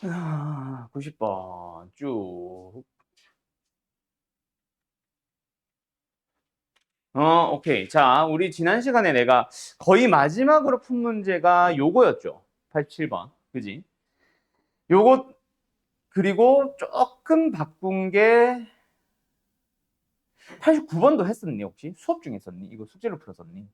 90번 쭉. 오케이. 자, 우리 지난 시간에 내가 거의 마지막으로 푼 문제가 요거였죠. 87번. 그지? 요거, 그리고 조금 바꾼 게 89번도 했었니, 혹시? 수업 중에 했었니? 이거 숙제로 풀었었니?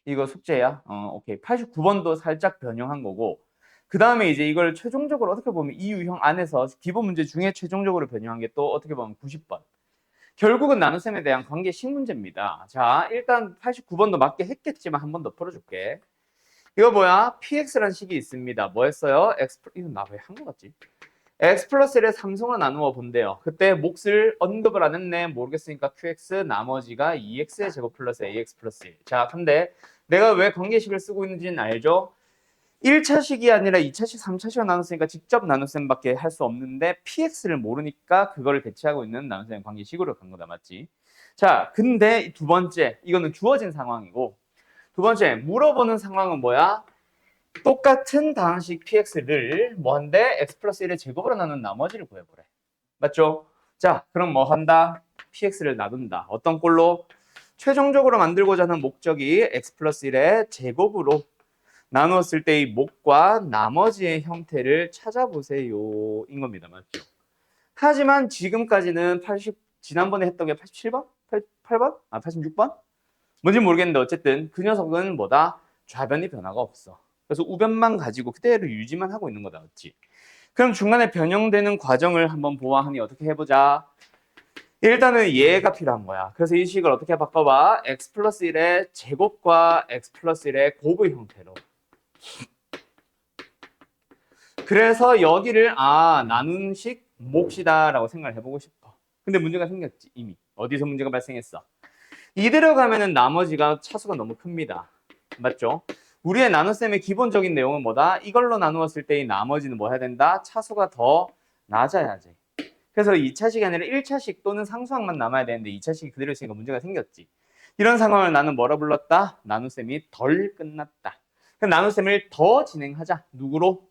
이거 숙제야? 오케이. 89번도 살짝 변형한 거고. 그 다음에 이제 이걸 최종적으로 어떻게 보면 이 유형 안에서 기본 문제 중에 최종적으로 변형한 게 또 어떻게 보면 90번. 결국은 나눗셈에 대한 관계식 문제입니다. 자, 일단 89번도 맞게 했겠지만 한 번 더 풀어줄게. 이거 뭐야? px라는 식이 있습니다. 뭐 했어요? 이건 나 왜 한 거 같지? x 플러스 1의 삼성을 나누어 본대요. 그때 몫을 언급을 안 했네. 모르겠으니까 qx 나머지가 2x의 제곱 플러스 ax 플러스 1. 자, 근데 내가 왜 관계식을 쓰고 있는지는 알죠? 1차식이 아니라 2차식, 3차식을 나눴으니까 직접 나눗셈밖에 할 수 없는데 px를 모르니까 그거를 대체하고 있는 나눗셈 관계식으로 간 거다. 맞지? 자, 근데 두 번째, 이거는 주어진 상황이고 두 번째, 물어보는 상황은 뭐야? 똑같은 다항식 px를 뭐한데 x 플러스 1의 제곱으로 나눈 나머지를 구해보래. 맞죠? 자, 그럼 뭐 한다? px를 나눈다. 어떤 꼴로? 최종적으로 만들고자 하는 목적이 x 플러스 1의 제곱으로 나누었을 때의 목과 나머지의 형태를 찾아보세요. 인 겁니다. 맞죠? 하지만 지금까지는 지난번에 했던 게 87번? 8번? 86번? 뭔지 모르겠는데 어쨌든 그 녀석은 뭐다? 좌변이 변화가 없어. 그래서 우변만 가지고 그대로 유지만 하고 있는 거다. 맞지? 그럼 중간에 변형되는 과정을 한번 보아하니 어떻게 해보자. 일단은 얘가 필요한 거야. 그래서 이 식을 어떻게 바꿔봐? x 플러스 1의 제곱과 x 플러스 1의 곱의 형태로. 그래서 여기를 나눈 식 몫이다라고 생각을 해보고 싶어. 근데 문제가 생겼지 이미. 어디서 문제가 발생했어? 이대로 가면은 나머지가 차수가 너무 큽니다. 맞죠? 우리의 나눗셈의 기본적인 내용은 뭐다? 이걸로 나누었을 때의 나머지는 뭐 해야 된다? 차수가 더 낮아야지. 그래서 2차식이 아니라 1차식 또는 상수항만 남아야 되는데 2차식이 그대로 있으니까 문제가 생겼지. 이런 상황을 나는 뭐라 불렀다? 나눗셈이 덜 끝났다. 그럼 나눗셈을 더 진행하자. 누구로?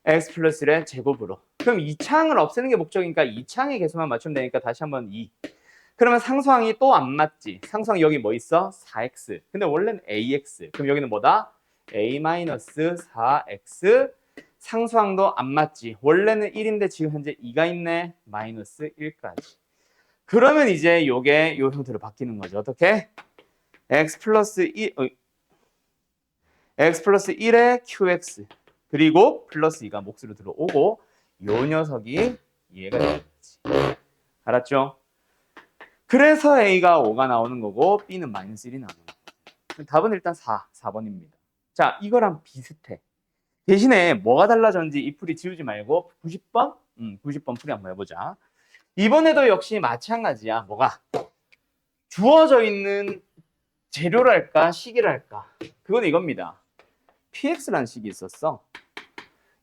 x 플러스 1의 제곱으로. 그럼 2창을 없애는 게 목적이니까 2창의 개수만 맞추면 되니까 다시 한번 2. 그러면 상수항이 또 안 맞지. 상수항 여기 뭐 있어? 4x. 근데 원래는 ax. 그럼 여기는 뭐다? a-4x. 상수항도 안 맞지. 원래는 1인데 지금 현재 2가 있네. 마이너스 1까지. 그러면 이제 요게 요 형태로 바뀌는 거죠. 어떻게? x 플러스 1의 qx. 그리고 플러스 2가 몫으로 들어오고 요 녀석이 얘가 되겠지. 알았죠? 그래서 A가 5가 나오는 거고 B는 마이너스 1이 나오는 거고. 답은 일단 4번입니다. 자, 이거랑 비슷해. 대신에 뭐가 달라졌는지 이 풀이 지우지 말고 90번? 90번 풀이 한번 해보자. 이번에도 역시 마찬가지야. 뭐가? 주어져 있는 재료랄까 식이랄까. 그건 이겁니다. px라는 식이 있었어.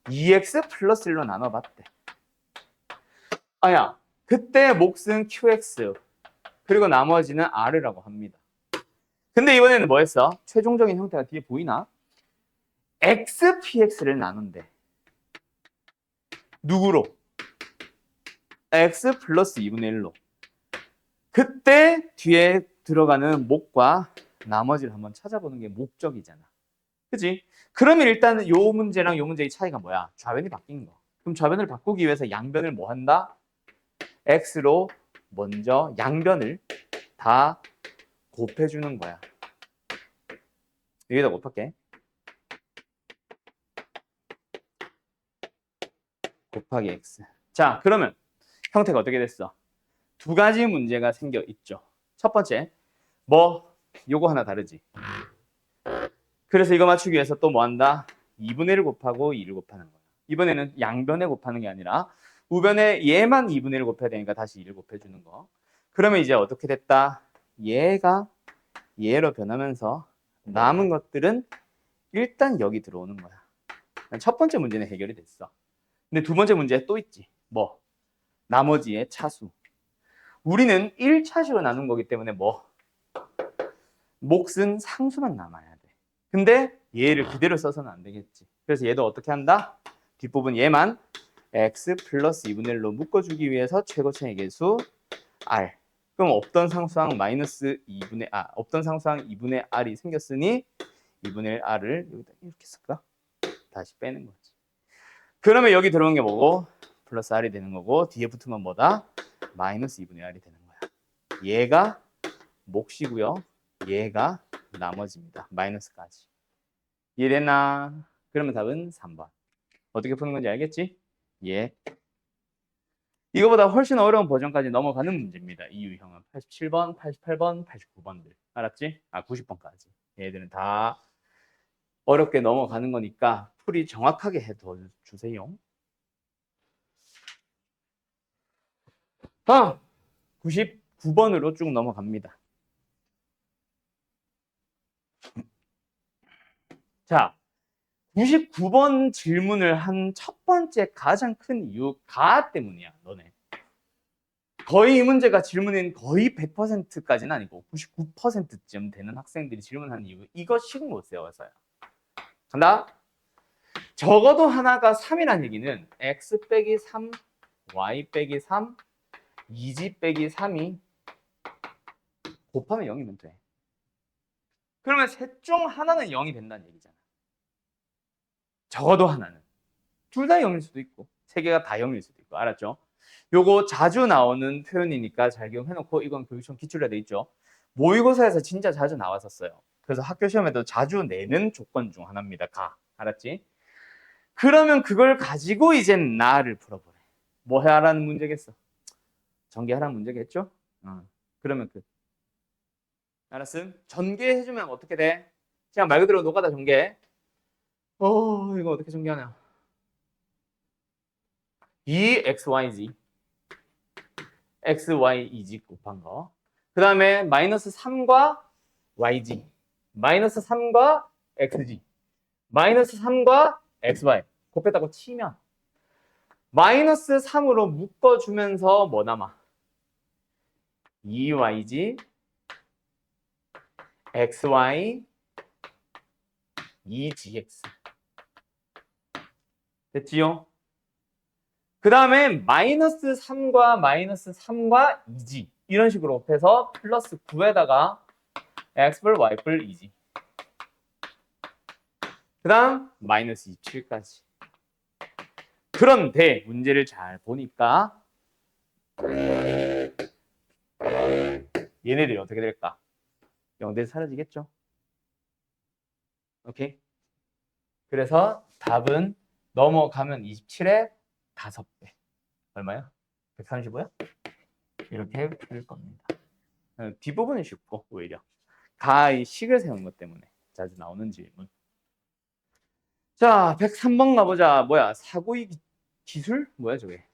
2x 플러스 1로 나눠봤대. 아야, 그때 몫은 qx 그리고 나머지는 r이라고 합니다. 근데 이번에는 뭐 했어? 최종적인 형태가 뒤에 보이나? xpx를 나눈대. 누구로? x 플러스 2분의 1로. 그때 뒤에 들어가는 목과 나머지를 한번 찾아보는 게 목적이잖아. 그치? 그러면 일단 요 문제랑 요 문제의 차이가 뭐야? 좌변이 바뀐 거. 그럼 좌변을 바꾸기 위해서 양변을 뭐 한다? x로 먼저 양변을 다 곱해주는 거야. 여기다 곱할게. 곱하기 x. 자, 그러면 형태가 어떻게 됐어? 두 가지 문제가 생겨 있죠. 첫 번째, 요거 하나 다르지. 그래서 이거 맞추기 위해서 또 뭐 한다? 2분의 1 곱하고 2를 곱하는 거야. 이번에는 양변에 곱하는 게 아니라 우변에 얘만 2분의 1 곱해야 되니까 다시 2를 곱해주는 거. 그러면 이제 어떻게 됐다? 얘가 얘로 변하면서 남은 것들은 일단 여기 들어오는 거야. 첫 번째 문제는 해결이 됐어. 근데 두 번째 문제 또 있지. 나머지의 차수. 우리는 1차식으로 나눈 거기 때문에 몫은 상수만 남아야 돼. 근데 얘를 그대로 써서는 안 되겠지. 그래서 얘도 어떻게 한다? 뒷부분 얘만 x 플러스 2분의 1로 묶어주기 위해서 최고차의 개수 r. 그럼 없던 상수항 마이너스 2분의 없던 상수항 2분의 r이 생겼으니 2분의 1 r을 여기다 이렇게 쓸까? 다시 빼는 거지. 그러면 여기 들어온 게 뭐고? 플러스 r이 되는 거고 뒤에 붙은 건 뭐다? 마이너스 2분의 r이 되는 거야. 얘가 몫이고요. 얘가 나머지입니다. 마이너스까지. 이해됐나? 그러면 답은 3번. 어떻게 푸는 건지 알겠지? 예. 이거보다 훨씬 어려운 버전까지 넘어가는 문제입니다. 이 유형은 87번, 88번, 89번들. 알았지? 90번까지. 얘들은 다 어렵게 넘어가는 거니까 풀이 정확하게 해둬 주세요. 99번으로 쭉 넘어갑니다. 자, 99번 질문을 한 첫 번째 가장 큰 이유 가 때문이야, 너네. 거의 이 문제가 질문인 거의 100%까지는 아니고 99%쯤 되는 학생들이 질문하는 이유 이것식 못 세워서요. 간다. 적어도 하나가 3이라는 얘기는 x 빼기 3, y 빼기 3, 2g 빼기 3이 곱하면 0이면 돼. 그러면 셋 중 하나는 0이 된다는 얘기잖아. 적어도 하나는. 둘 다 0일 수도 있고 세 개가 다 0일 수도 있고. 알았죠? 요거 자주 나오는 표현이니까 잘 기억해놓고 이건 교육청 기출에 돼 있죠. 모의고사에서 진짜 자주 나왔었어요. 그래서 학교 시험에도 자주 내는 조건 중 하나입니다. 가. 알았지? 그러면 그걸 가지고 이제 나를 풀어보래. 뭐 해라는 문제겠어? 전개하라는 문제겠죠? 그러면 알았음? 전개해주면 어떻게 돼? 그냥 말 그대로 노가다 전개. 이거 어떻게 전개하냐? 이 xyz xyez 곱한 거. 그 다음에 마이너스 3과 yg, 마이너스 3과 xg, 마이너스 3과 xy 곱했다고 치면 마이너스 3으로 묶어주면서 뭐 남아? 2yg, xy, 2gx. 됐지요? 그 다음에 마이너스 3과 마이너스 3과 2g 이런 식으로 곱해서 플러스 9에다가 x불 y불 2g. 그 다음 마이너스 27까지. 그런데 문제를 잘 보니까 얘네들이 어떻게 될까? 0대 사라지겠죠? 오케이? 그래서 답은 넘어가면 27에 5배. 얼마야? 135야? 이렇게 풀 겁니다. 뒷부분은 쉽고 오히려 가의 식을 세운 것 때문에 자주 나오는 질문. 자, 103번 가보자. 뭐야? 사고의 기술? 뭐야 저게?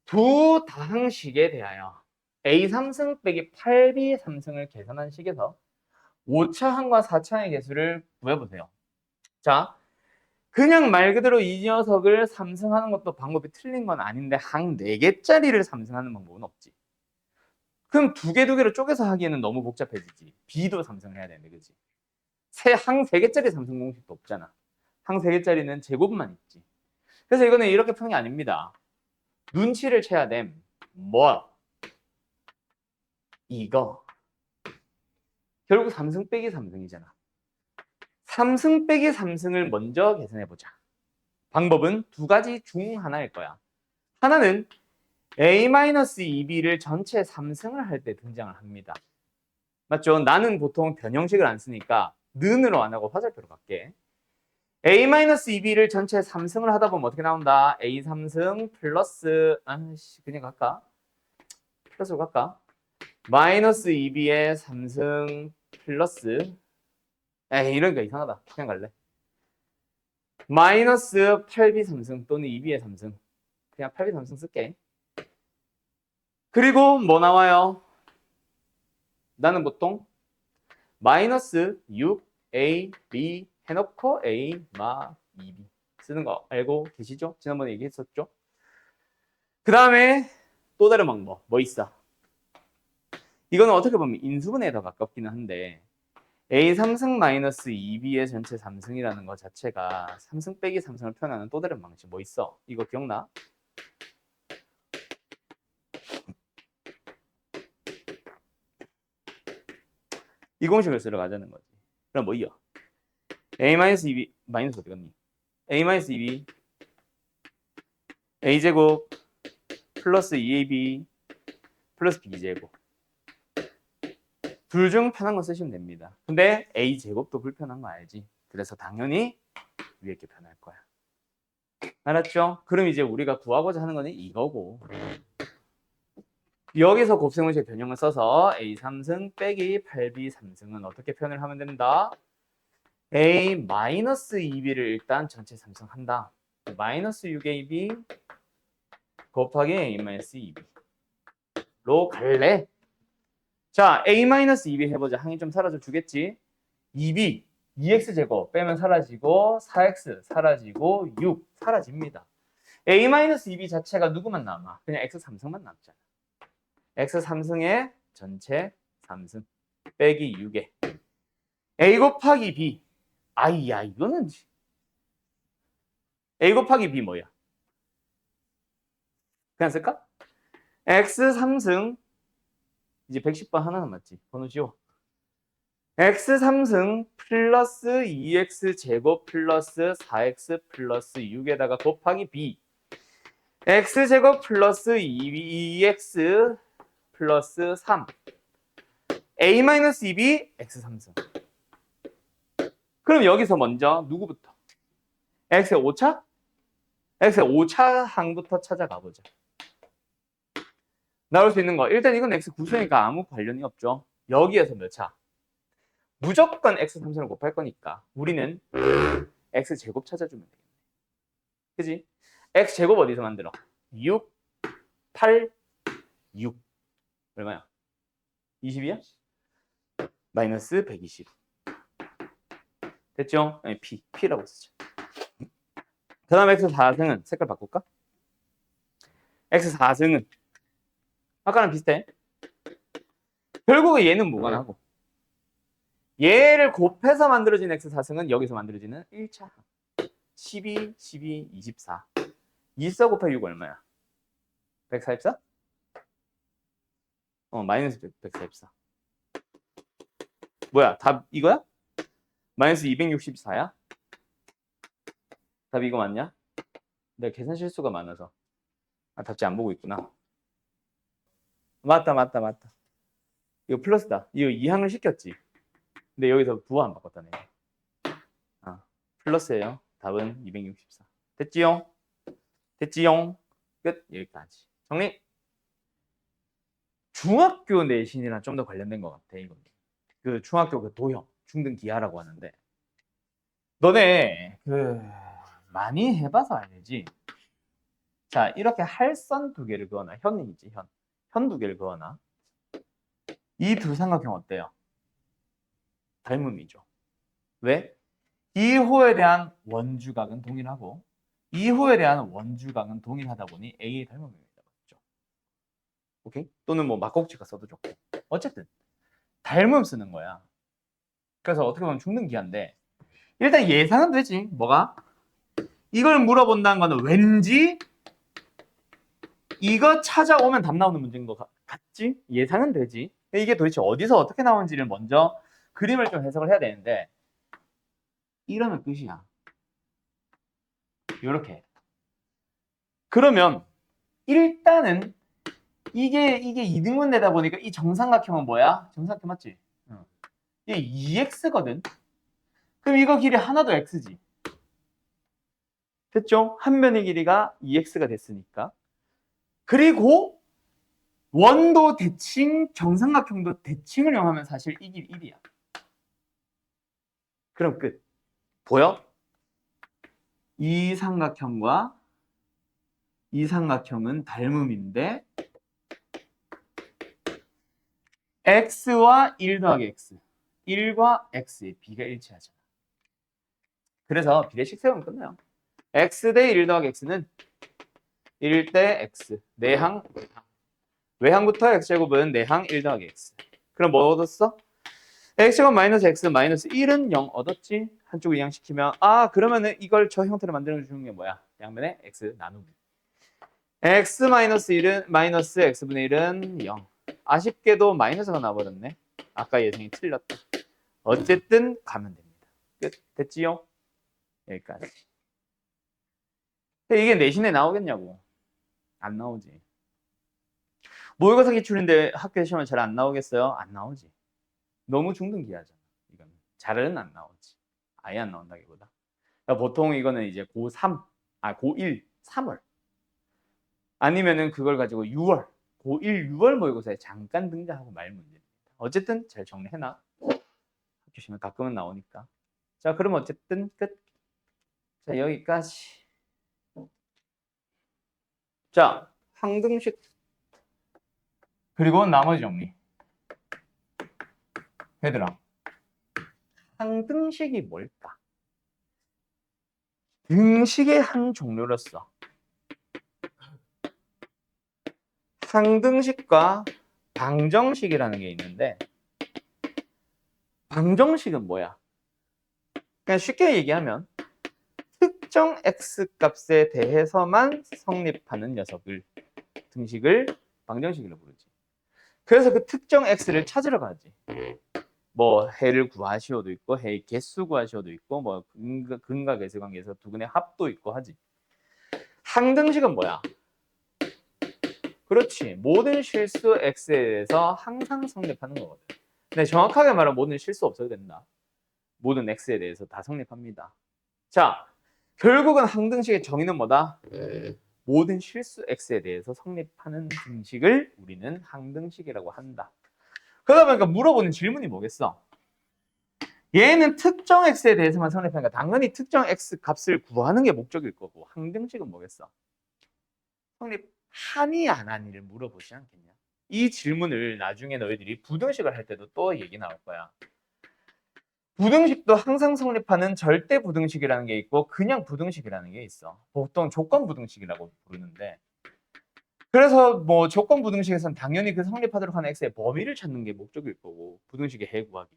두 다항식에 대하여 A3승 빼기 8B3승을 계산한 식에서 5차항과 4차항의 개수를 구해보세요. 자, 그냥 말 그대로 이 녀석을 3승하는 것도 방법이 틀린 건 아닌데 항 4개짜리를 3승하는 방법은 없지. 그럼 두 개로 쪼개서 하기에는 너무 복잡해지지. B도 3승을 해야 되는데, 그치? 항 3개짜리 3승 공식도 없잖아. 항 3개짜리는 제곱만 있지. 그래서 이거는 이렇게 푸는 게 아닙니다. 눈치를 채야 됨. 뭐? 이거. 결국 3승 빼기 3승이잖아. 3승 빼기 3승을 먼저 계산해보자. 방법은 두 가지 중 하나일 거야. 하나는 A-2B를 전체 3승을 할 때 등장을 합니다. 맞죠? 나는 보통 변형식을 안 쓰니까 는으로 안 하고 화살표로 갈게. A-2B를 전체 3승을 하다 보면 어떻게 나온다? A3승 플러스 그냥 갈까? 플러스로 갈까? 마이너스 2B의 3승 플러스 이러니까 이상하다. 그냥 갈래. 마이너스 8B 3승 또는 2B의 3승. 그냥 8B 3승 쓸게. 그리고 뭐 나와요? 나는 보통 마이너스 6A, B 해놓고 A, 마, 2B 쓰는 거 알고 계시죠? 지난번에 얘기했었죠? 그 다음에 또 다른 방법 뭐 있어? 이거는 어떻게 보면 인수분해에 더 가깝기는 한데 A 3승 마이너스 2B의 전체 3승이라는 것 자체가 3승 빼기 3승을 표현하는 또 다른 방식 뭐 있어? 이거 기억나? 이 공식을 쓰러 가자는 거지. 그럼 뭐이요? A 마이너스 2B 마이너스 어디 갔니? A 마이너스 2B A제곱 플러스 2AB 플러스 B제곱 둘 중 편한 거 쓰시면 됩니다. 근데 A제곱도 불편한 거 알지? 그래서 당연히 위에 게 편할 거야. 알았죠? 그럼 이제 우리가 구하고자 하는 거는 이거고 여기서 곱셈공식 변형을 써서 A 3승 빼기 8B 3승은 어떻게 표현을 하면 된다? A 마이너스 2B를 일단 전체 3승 한다. 마이너스 6AB 곱하기 A 마이너스 2B로 갈래? 자, A 마이너스 2B 해보자. 항이 좀 사라져 주겠지? 2B, 2x 제곱 빼면 사라지고 4x 사라지고 6 사라집니다. A 마이너스 2B 자체가 누구만 남아? 그냥 x 3승만 남잖아. x 3승의 전체 3승 빼기 6에 A 곱하기 B. 아이야, 이거는 A 곱하기 B 뭐야? 그냥 쓸까? x 3승 이제 110번 하나 남았지. 번호 지워. x 3승 플러스 2x 제곱 플러스 4x 플러스 6에다가 곱하기 b x 제곱 플러스 2x 플러스 3 a 마이너스 2b x 3승. 그럼 여기서 먼저 누구부터? x의 5차? x의 5차 항부터 찾아가 보자. 나올 수 있는 거. 일단 이건 x 구수니까 아무 관련이 없죠. 여기에서 몇 차? 무조건 x 3승을 곱할 거니까 우리는 x 제곱 찾아주면 되겠네. 그지? x 제곱 어디서 만들어? 6, 8, 6. 얼마야? 20이야? 마이너스 120. 됐죠? 아니, P라고 쓰죠. 그 다음 x 4승은 색깔 바꿀까? x 4승은 아까랑 비슷해. 결국은 얘는 무관하고 얘를 곱해서 만들어진 x 4승은 여기서 만들어지는 1차 12, 12, 24 24 곱하기 6 얼마야? 144? 마이너스 144 뭐야? 답 이거야? 마이너스 264야? 답 이거 맞냐? 내가 계산 실수가 많아서 답지 안 보고 있구나. 맞다. 이거 플러스다. 이거 2항을 시켰지. 근데 여기서 부호 안 바꿨다네. 플러스예요. 답은 264. 됐지요? 끝. 여기까지. 정리. 중학교 내신이랑 좀 더 관련된 것 같아. 이거. 그 중학교 그 도형, 중등 기하라고 하는데. 너네 많이 해봐서 알지. 자, 이렇게 할선 두 개를 그어놔. 현이지, 현. 현 두 개를 그어놔. 이 두 삼각형 어때요? 닮음이죠. 왜? 2호에 대한 원주각은 동일하고 2호에 대한 원주각은 동일하다 보니 A의 닮음입니다. 맞죠? 오케이? 또는 뭐 막곡지가 써도 좋고. 어쨌든 닮음 쓰는 거야. 그래서 어떻게 보면 중등 기하인데 일단 예상은 되지. 뭐가? 이걸 물어본다는 거는 왠지 이거 찾아오면 답 나오는 문제인 것 같지? 예상은 되지. 이게 도대체 어디서 어떻게 나오는지를 먼저 그림을 좀 해석을 해야 되는데 이러면 끝이야. 이렇게. 그러면 일단은 이게 2등분 되다 보니까 이 정삼각형은 뭐야? 정삼각형 맞지? 이게 2x거든. 그럼 이거 길이 하나도 x지. 됐죠? 한 변의 길이가 2x가 됐으니까. 그리고 원도 대칭, 정삼각형도 대칭을 이용하면 사실 이 길이 1이야. 그럼 끝. 보여? 이 삼각형과 이 삼각형은 닮음인데 x와 1 더하기 x 1과 x의 b가 일치하잖아. 그래서 비례식 세우면 끝나요. x 대 1 더하기 x는 1 대 x 내항 외항부터 x제곱은 내항 1 더하기 x. 그럼 뭐 얻었어? x가 마이너스 x 마이너스 1은 0 얻었지? 한쪽을 이항시키면 그러면은 이걸 저 형태로 만들어주는 게 뭐야? 양면에 x 나누기. x 마이너스 1은 마이너스 x분의 1은 0. 아쉽게도 마이너스가 나와버렸네. 아까 예상이 틀렸다. 어쨌든 가면 됩니다. 끝. 됐지요? 여기까지. 이게 내신에 나오겠냐고. 안 나오지. 모의고사 기출인데 학교 시험에 잘 안 나오겠어요? 안 나오지. 너무 중등기하잖아. 이거는 잘은 안 나오지. 아예 안 나온다기보다. 그러니까 보통 이거는 이제 고3, 고1, 3월. 아니면은 그걸 가지고 6월, 고1, 6월 모의고사에 잠깐 등장하고 말 문제입니다. 어쨌든 잘 정리해놔. 학교 시험에 가끔은 나오니까. 자, 그럼 어쨌든 끝. 자, 여기까지. 자, 항등식. 그리고 나머지 정리. 얘들아, 항등식이 뭘까? 등식의 한 종류로서 항등식과 방정식이라는 게 있는데, 방정식은 뭐야? 그냥 쉽게 얘기하면 특정 x 값에 대해서만 성립하는 녀석을 등식을 방정식이라고 부르지. 그래서 그 특정 x를 찾으러 가지. 뭐 해를 구하시오도 있고 해의 개수 구하시오도 있고 뭐 근과 계수 관계에서 두 근의 합도 있고 하지. 항등식은 뭐야? 그렇지. 모든 실수 x에 대해서 항상 성립하는 거거든. 근데 정확하게 말하면 모든 실수 없어도 된다. 모든 x에 대해서 다 성립합니다. 자, 결국은 항등식의 정의는 뭐다? 모든 실수 x에 대해서 성립하는 등식을 우리는 항등식이라고 한다. 그러다 보니까 물어보는 질문이 뭐겠어? 얘는 특정 x에 대해서만 성립하니까 당연히 특정 x 값을 구하는 게 목적일 거고, 항등식은 뭐겠어? 성립하니 안 하니를 물어보지 않겠냐? 이 질문을 나중에 너희들이 부등식을 할 때도 또 얘기 나올 거야. 부등식도 항상 성립하는 절대 부등식이라는 게 있고 그냥 부등식이라는 게 있어. 보통 조건 부등식이라고 부르는데, 그래서 뭐 조건 부등식에서는 당연히 그 성립하도록 하는 x의 범위를 찾는 게 목적일 거고, 부등식의 해 구하기.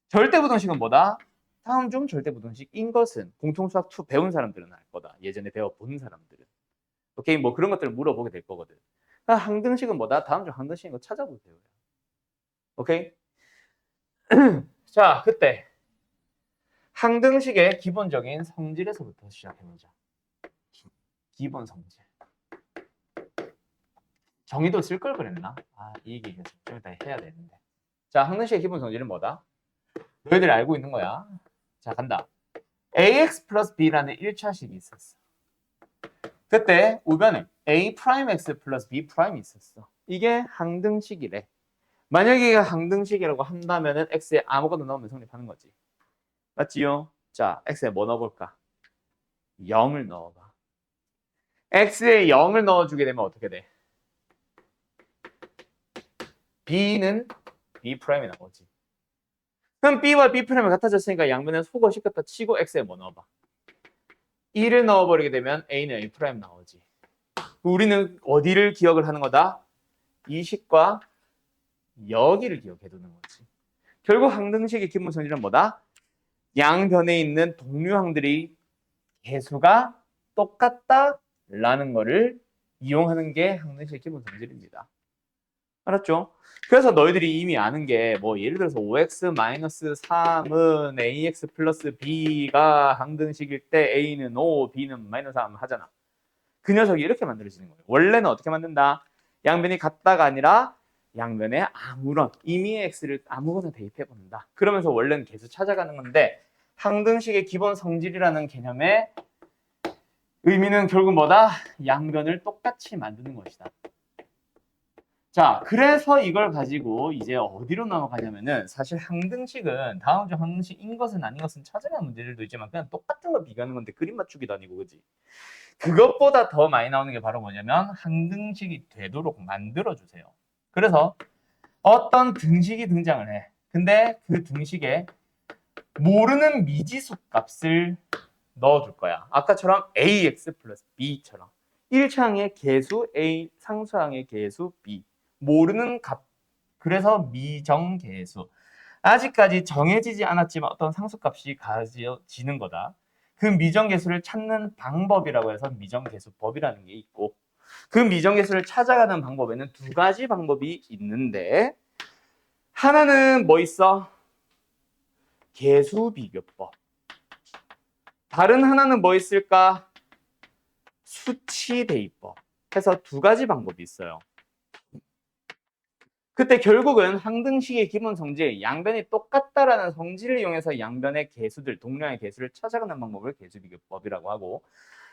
절대 부등식은 뭐다? 다음 중 절대 부등식인 것은 공통수학 2 배운 사람들은 알 거다. 예전에 배워본 사람들은. 오케이, 뭐 그런 것들을 물어보게 될 거거든. 그러니까 항등식은 뭐다? 다음 중 항등식인 거 찾아보세요. 오케이? 자, 그때 항등식의 기본적인 성질에서부터 시작해보자. 기본 성질. 정의도 쓸 걸 그랬나? 이 얘기 좀 이따 해야 되는데. 자, 항등식의 기본 성질은 뭐다? 너희들이 알고 있는 거야. 자, 간다. ax 플러스 b라는 1차식이 있었어. 그때 우변에 a'(x) 플러스 b' 있었어. 이게 항등식이래. 만약에 이게 항등식이라고 한다면은 x에 아무거나 넣으면 성립하는 거지. 맞지요? 자, x에 뭐 넣어볼까? 0을 넣어봐. x에 0을 넣어주게 되면 어떻게 돼? b는 b'이 나오지. 그럼 b와 b'이 같아졌으니까 양면에 속어식 갖다 치고 x에 뭐 넣어봐. 1을 넣어버리게 되면 a는 a' 나오지. 우리는 어디를 기억을 하는 거다? 이 식과 여기를 기억해두는 거지. 결국 항등식의 기본 성질은 뭐다? 양변에 있는 동류항들이 개수가 똑같다라는 거를 이용하는 게 항등식의 기본 성질입니다. 알았죠? 그래서 너희들이 이미 아는 게 뭐 예를 들어서 5x-3은 ax 플러스 b가 항등식일 때 a는 5, b는 마이너스 3 하잖아. 그 녀석이 이렇게 만들어지는 거예요. 원래는 어떻게 만든다? 양변이 같다가 아니라 양면에 아무런 임의의 x를 아무거나 대입해 본다. 그러면서 원래는 계속 찾아가는 건데, 항등식의 기본 성질이라는 개념의 의미는 결국 뭐다? 양변을 똑같이 만드는 것이다. 자, 그래서 이걸 가지고 이제 어디로 넘어가냐면은, 사실 항등식은 다음 중 항등식인 것은 아닌 것은 찾으면 문제들도 있지만 그냥 똑같은 거 비교하는 건데 그림 맞추기도 아니고, 그지? 그것보다 더 많이 나오는 게 바로 뭐냐면 항등식이 되도록 만들어주세요. 그래서 어떤 등식이 등장을 해. 근데 그 등식에 모르는 미지수 값을 넣어줄 거야. 아까처럼 ax 플러스 b처럼 1차항의 개수 a, 상수항의 개수 b, 모르는 값, 그래서 미정계수. 아직까지 정해지지 않았지만 어떤 상수값이 가져지는 거다. 그 미정계수를 찾는 방법이라고 해서 미정계수법이라는 게 있고, 그 미정계수를 찾아가는 방법에는 두 가지 방법이 있는데, 하나는 뭐 있어? 계수비교법. 다른 하나는 뭐 있을까? 수치대입법. 해서 두 가지 방법이 있어요. 그때 결국은 항등식의 기본 성질, 양변이 똑같다라는 성질을 이용해서 양변의 계수들, 동량의 계수를 찾아가는 방법을 계수비교법이라고 하고,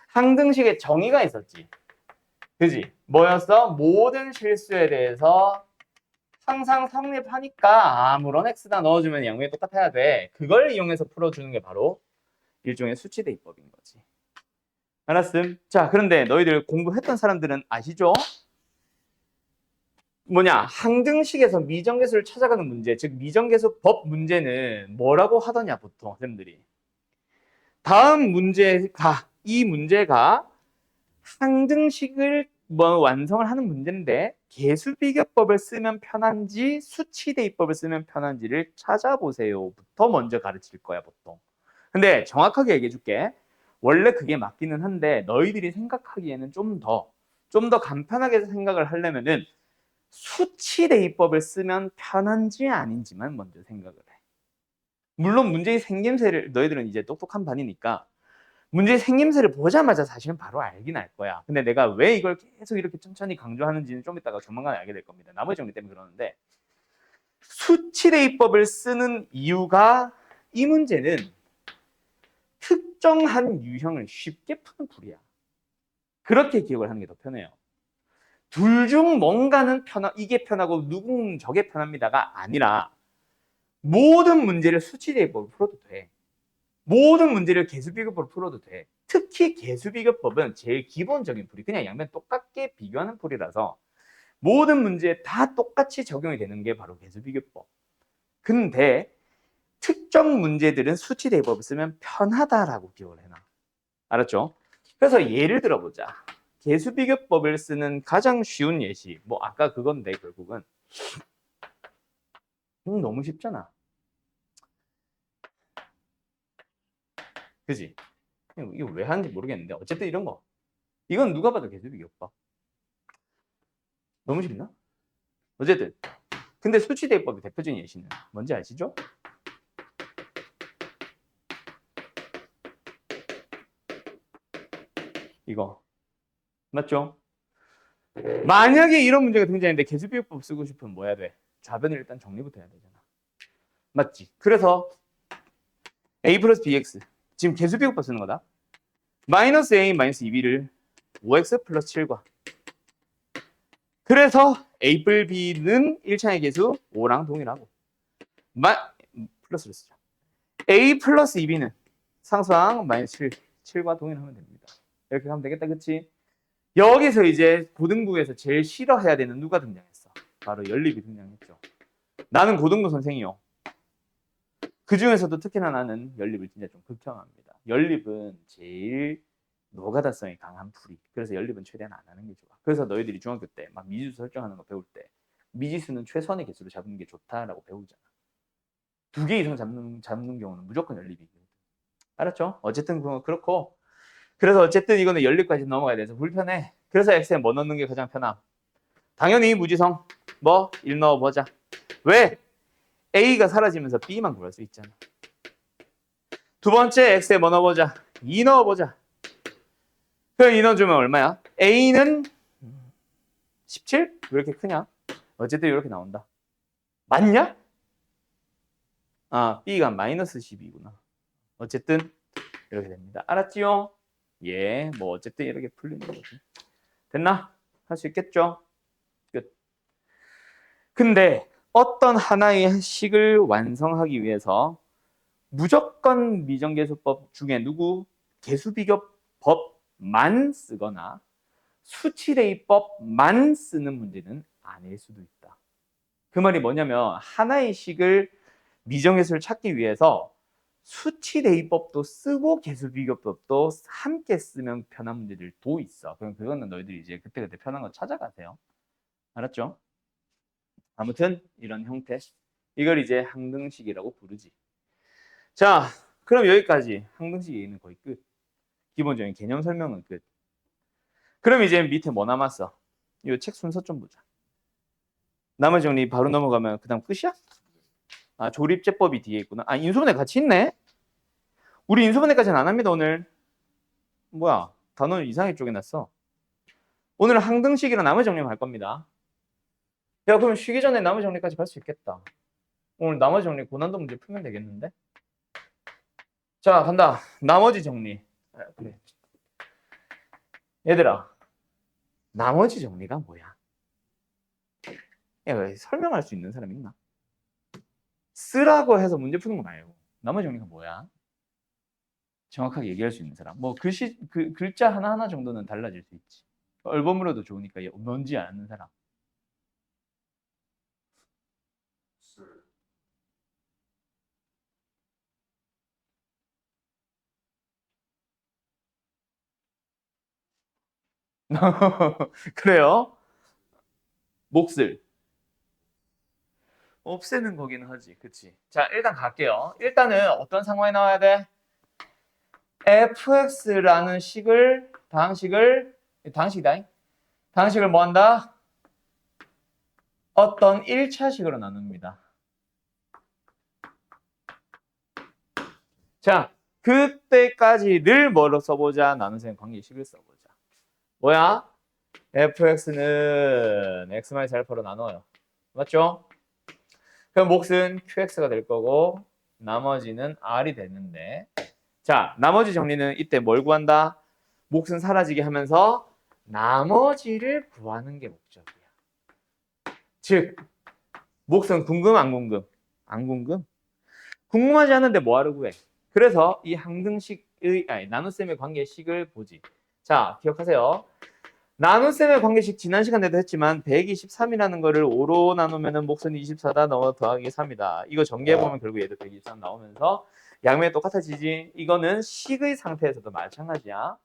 항등식의 정의가 있었지. 그지? 뭐였어? 모든 실수에 대해서 항상 성립하니까 아무런 x다 넣어주면 양변이 똑같아야 돼. 그걸 이용해서 풀어주는 게 바로 일종의 수치대입법인 거지. 알았음? 자, 그런데 너희들 공부했던 사람들은 아시죠? 항등식에서 미정계수를 찾아가는 문제, 즉 미정계수법 문제는 뭐라고 하더냐 보통 선생님들이. 다음 문제가, 이 문제가 항등식을 완성을 하는 문제인데 계수비교법을 쓰면 편한지 수치대입법을 쓰면 편한지를 찾아보세요부터 먼저 가르칠 거야 보통. 근데 정확하게 얘기해 줄게. 원래 그게 맞기는 한데 너희들이 생각하기에는 좀 더 간편하게 생각을 하려면은 수치대입법을 쓰면 편한지 아닌지만 먼저 생각을 해. 물론 문제의 생김새를, 너희들은 이제 똑똑한 반이니까 문제의 생김새를 보자마자 사실은 바로 알긴 알 거야. 근데 내가 왜 이걸 계속 이렇게 천천히 강조하는지는 좀 이따가 조만간 알게 될 겁니다. 나머지 정리 때문에 그러는데, 수치대입법을 쓰는 이유가, 이 문제는 특정한 유형을 쉽게 푸는 풀이야. 그렇게 기억을 하는 게 더 편해요. 둘 중 뭔가는 이게 편하고 누군 저게 편합니다가 아니라 모든 문제를 수치대입법으로 풀어도 돼. 모든 문제를 계수비교법으로 풀어도 돼. 특히 계수비교법은 제일 기본적인 풀이, 그냥 양면 똑같게 비교하는 풀이라서 모든 문제에 다 똑같이 적용이 되는 게 바로 계수비교법. 근데 특정 문제들은 수치대입법을 쓰면 편하다라고 기억을 해놔. 알았죠? 그래서 예를 들어보자. 계수비교법을 쓰는 가장 쉬운 예시, 아까 그건데 결국은 너무 쉽잖아. 그지? 이거 왜 하는지 모르겠는데 어쨌든 이런 거, 이건 누가 봐도 계수비교법. 너무 쉽나? 어쨌든 근데 수치대입법의 대표적인 예시는 뭔지 아시죠? 이거 맞죠? 만약에 이런 문제가 등장했는데 계수비교법 쓰고 싶으면 뭐 해야 돼? 좌변을 일단 정리부터 해야 되잖아. 맞지? 그래서 a 플러스 bx, 지금 계수비교법 쓰는 거다. 마이너스 a 마이너스 2b를 5x 플러스 7과, 그래서 a 뿔 b는 1차의 계수 5랑 동일하고 플러스를 쓰자. a 플러스 2b는 상수항 마이너스 7과 동일하면 됩니다. 이렇게 하면 되겠다, 그치? 여기서 이제 고등부에서 제일 싫어해야 되는 누가 등장했어? 바로 연립이 등장했죠. 나는 고등부 선생이요. 그 중에서도 특히나 나는 연립을 진짜 좀 극혐합니다. 연립은 제일 노가다성이 강한 풀이. 그래서 연립은 최대한 안 하는 게 좋아. 그래서 너희들이 중학교 때 막 미지수 설정하는 거 배울 때 미지수는 최선의 개수로 잡는 게 좋다라고 배우잖아. 2개 이상 잡는 경우는 무조건 연립이거든. 알았죠? 어쨌든 그렇고, 그래서 어쨌든 이거는 연립까지 넘어가야 돼서 불편해. 그래서 x에 뭐 넣는 게 가장 편함? 당연히 무지성 1 넣어보자. 왜? a가 사라지면서 b만 구할 수 있잖아. 두 번째 x에 뭐 넣어보자. 2 넣어보자. 그럼 2 넣어주면 얼마야? a는 17? 왜 이렇게 크냐? 어쨌든 이렇게 나온다. 맞냐? b가 마이너스 12구나. 어쨌든 이렇게 됩니다. 알았지요? 예, 어쨌든 이렇게 풀리는 거지. 됐나? 할 수 있겠죠? 끝. 근데 어떤 하나의 식을 완성하기 위해서 무조건 미정계수법 중에 계수비교법만 쓰거나 수치대입법만 쓰는 문제는 아닐 수도 있다. 그 말이 뭐냐면 하나의 식을 미정계수를 찾기 위해서 수치대입법도 쓰고 계수비교법도 함께 쓰면 편한 문제들도 있어. 그럼 그거는 너희들이 이제 그때그때 편한 거 찾아가세요. 알았죠? 아무튼 이런 형태. 이걸 이제 항등식이라고 부르지. 자, 그럼 여기까지 항등식 얘기는 거의 끝. 기본적인 개념 설명은 끝. 그럼 이제 밑에 뭐 남았어? 이 책 순서 좀 보자. 나머지 정리 바로 넘어가면 그 다음 끝이야? 아, 조립제법이 뒤에 있구나. 아, 인수분해 같이 있네? 우리 인수분해까지는 안 합니다, 오늘. 뭐야, 단어를 이상하게 쪼개놨어. 오늘은 항등식이랑 나머지 정리만 할 겁니다. 야, 그럼 쉬기 전에 나머지 정리까지 갈 수 있겠다. 오늘 나머지 정리 고난도 문제 풀면 되겠는데? 자, 간다. 나머지 정리. 아, 그래. 얘들아, 나머지 정리가 뭐야? 야, 설명할 수 있는 사람 있나? 쓰라고 해서 문제 푸는 거 말고 나머지 정리가 뭐야? 정확하게 얘기할 수 있는 사람. 뭐 글자 하나하나 정도는 달라질 수 있지. 얼버무려도 좋으니까 뭔지 아는 사람. 그래요? 몫을 없애는 거긴 하지. 그치? 자, 일단 갈게요. 일단은 어떤 상황이 나와야 돼? fx라는 당식이다. 당식을 뭐 한다? 어떤 1차식으로 나눕니다. 자, 그때까지를 뭐로 써보자? 나눗셈 관계식을 써보자. 뭐야? fx는 x-알파로 나눠요. 맞죠? 그럼 몫은 qx가 될 거고 나머지는 r이 되는데, 자, 나머지 정리는 이때 뭘 구한다? 몫은 사라지게 하면서 나머지를 구하는 게 목적이야. 즉, 몫은 궁금 안 궁금? 안 궁금? 궁금하지 않은데 뭐하러 구해? 그래서 이 나눗셈의 관계식을 보지. 자, 기억하세요. 나눗셈의 관계식 지난 시간에도 했지만 123이라는 거를 5로 나누면 몫은 24다 더하기 3이다. 이거 전개해보면 결국 얘도 123 나오면서 양면이 똑같아지지. 이거는 식의 상태에서도 마찬가지야.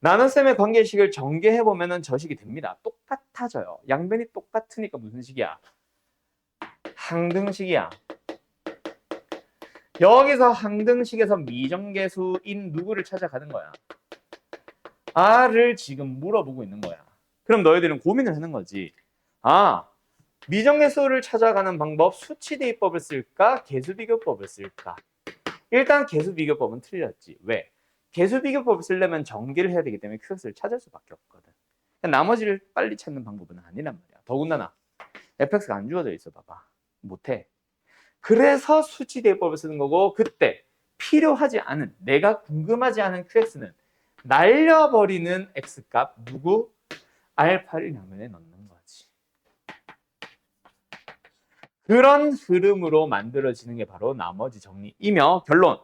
나눗셈의 관계식을 전개해보면 저 식이 됩니다. 똑같아져요. 양변이 똑같으니까 무슨 식이야? 항등식이야. 여기서 항등식에서 미정계수인 누구를 찾아가는 거야? R을 지금 물어보고 있는 거야. 그럼 너희들은 고민을 하는 거지. 아, 미정계수를 찾아가는 방법, 수치대입법을 쓸까? 계수비교법을 쓸까? 일단 계수비교법은 틀렸지. 왜? 계수비교법을 쓰려면 전개를 해야 되기 때문에 QX를 찾을 수밖에 없거든. 나머지를 빨리 찾는 방법은 아니란 말이야. 더군다나 fx가 안 주어져 있어. 봐봐. 못해. 그래서 수치대입법을 쓰는 거고, 그때 필요하지 않은, 내가 궁금하지 않은 QX는 날려버리는 X값, 누구? 알파를 양면에 넣는 거지. 그런 흐름으로 만들어지는 게 바로 나머지 정리이며, 결론.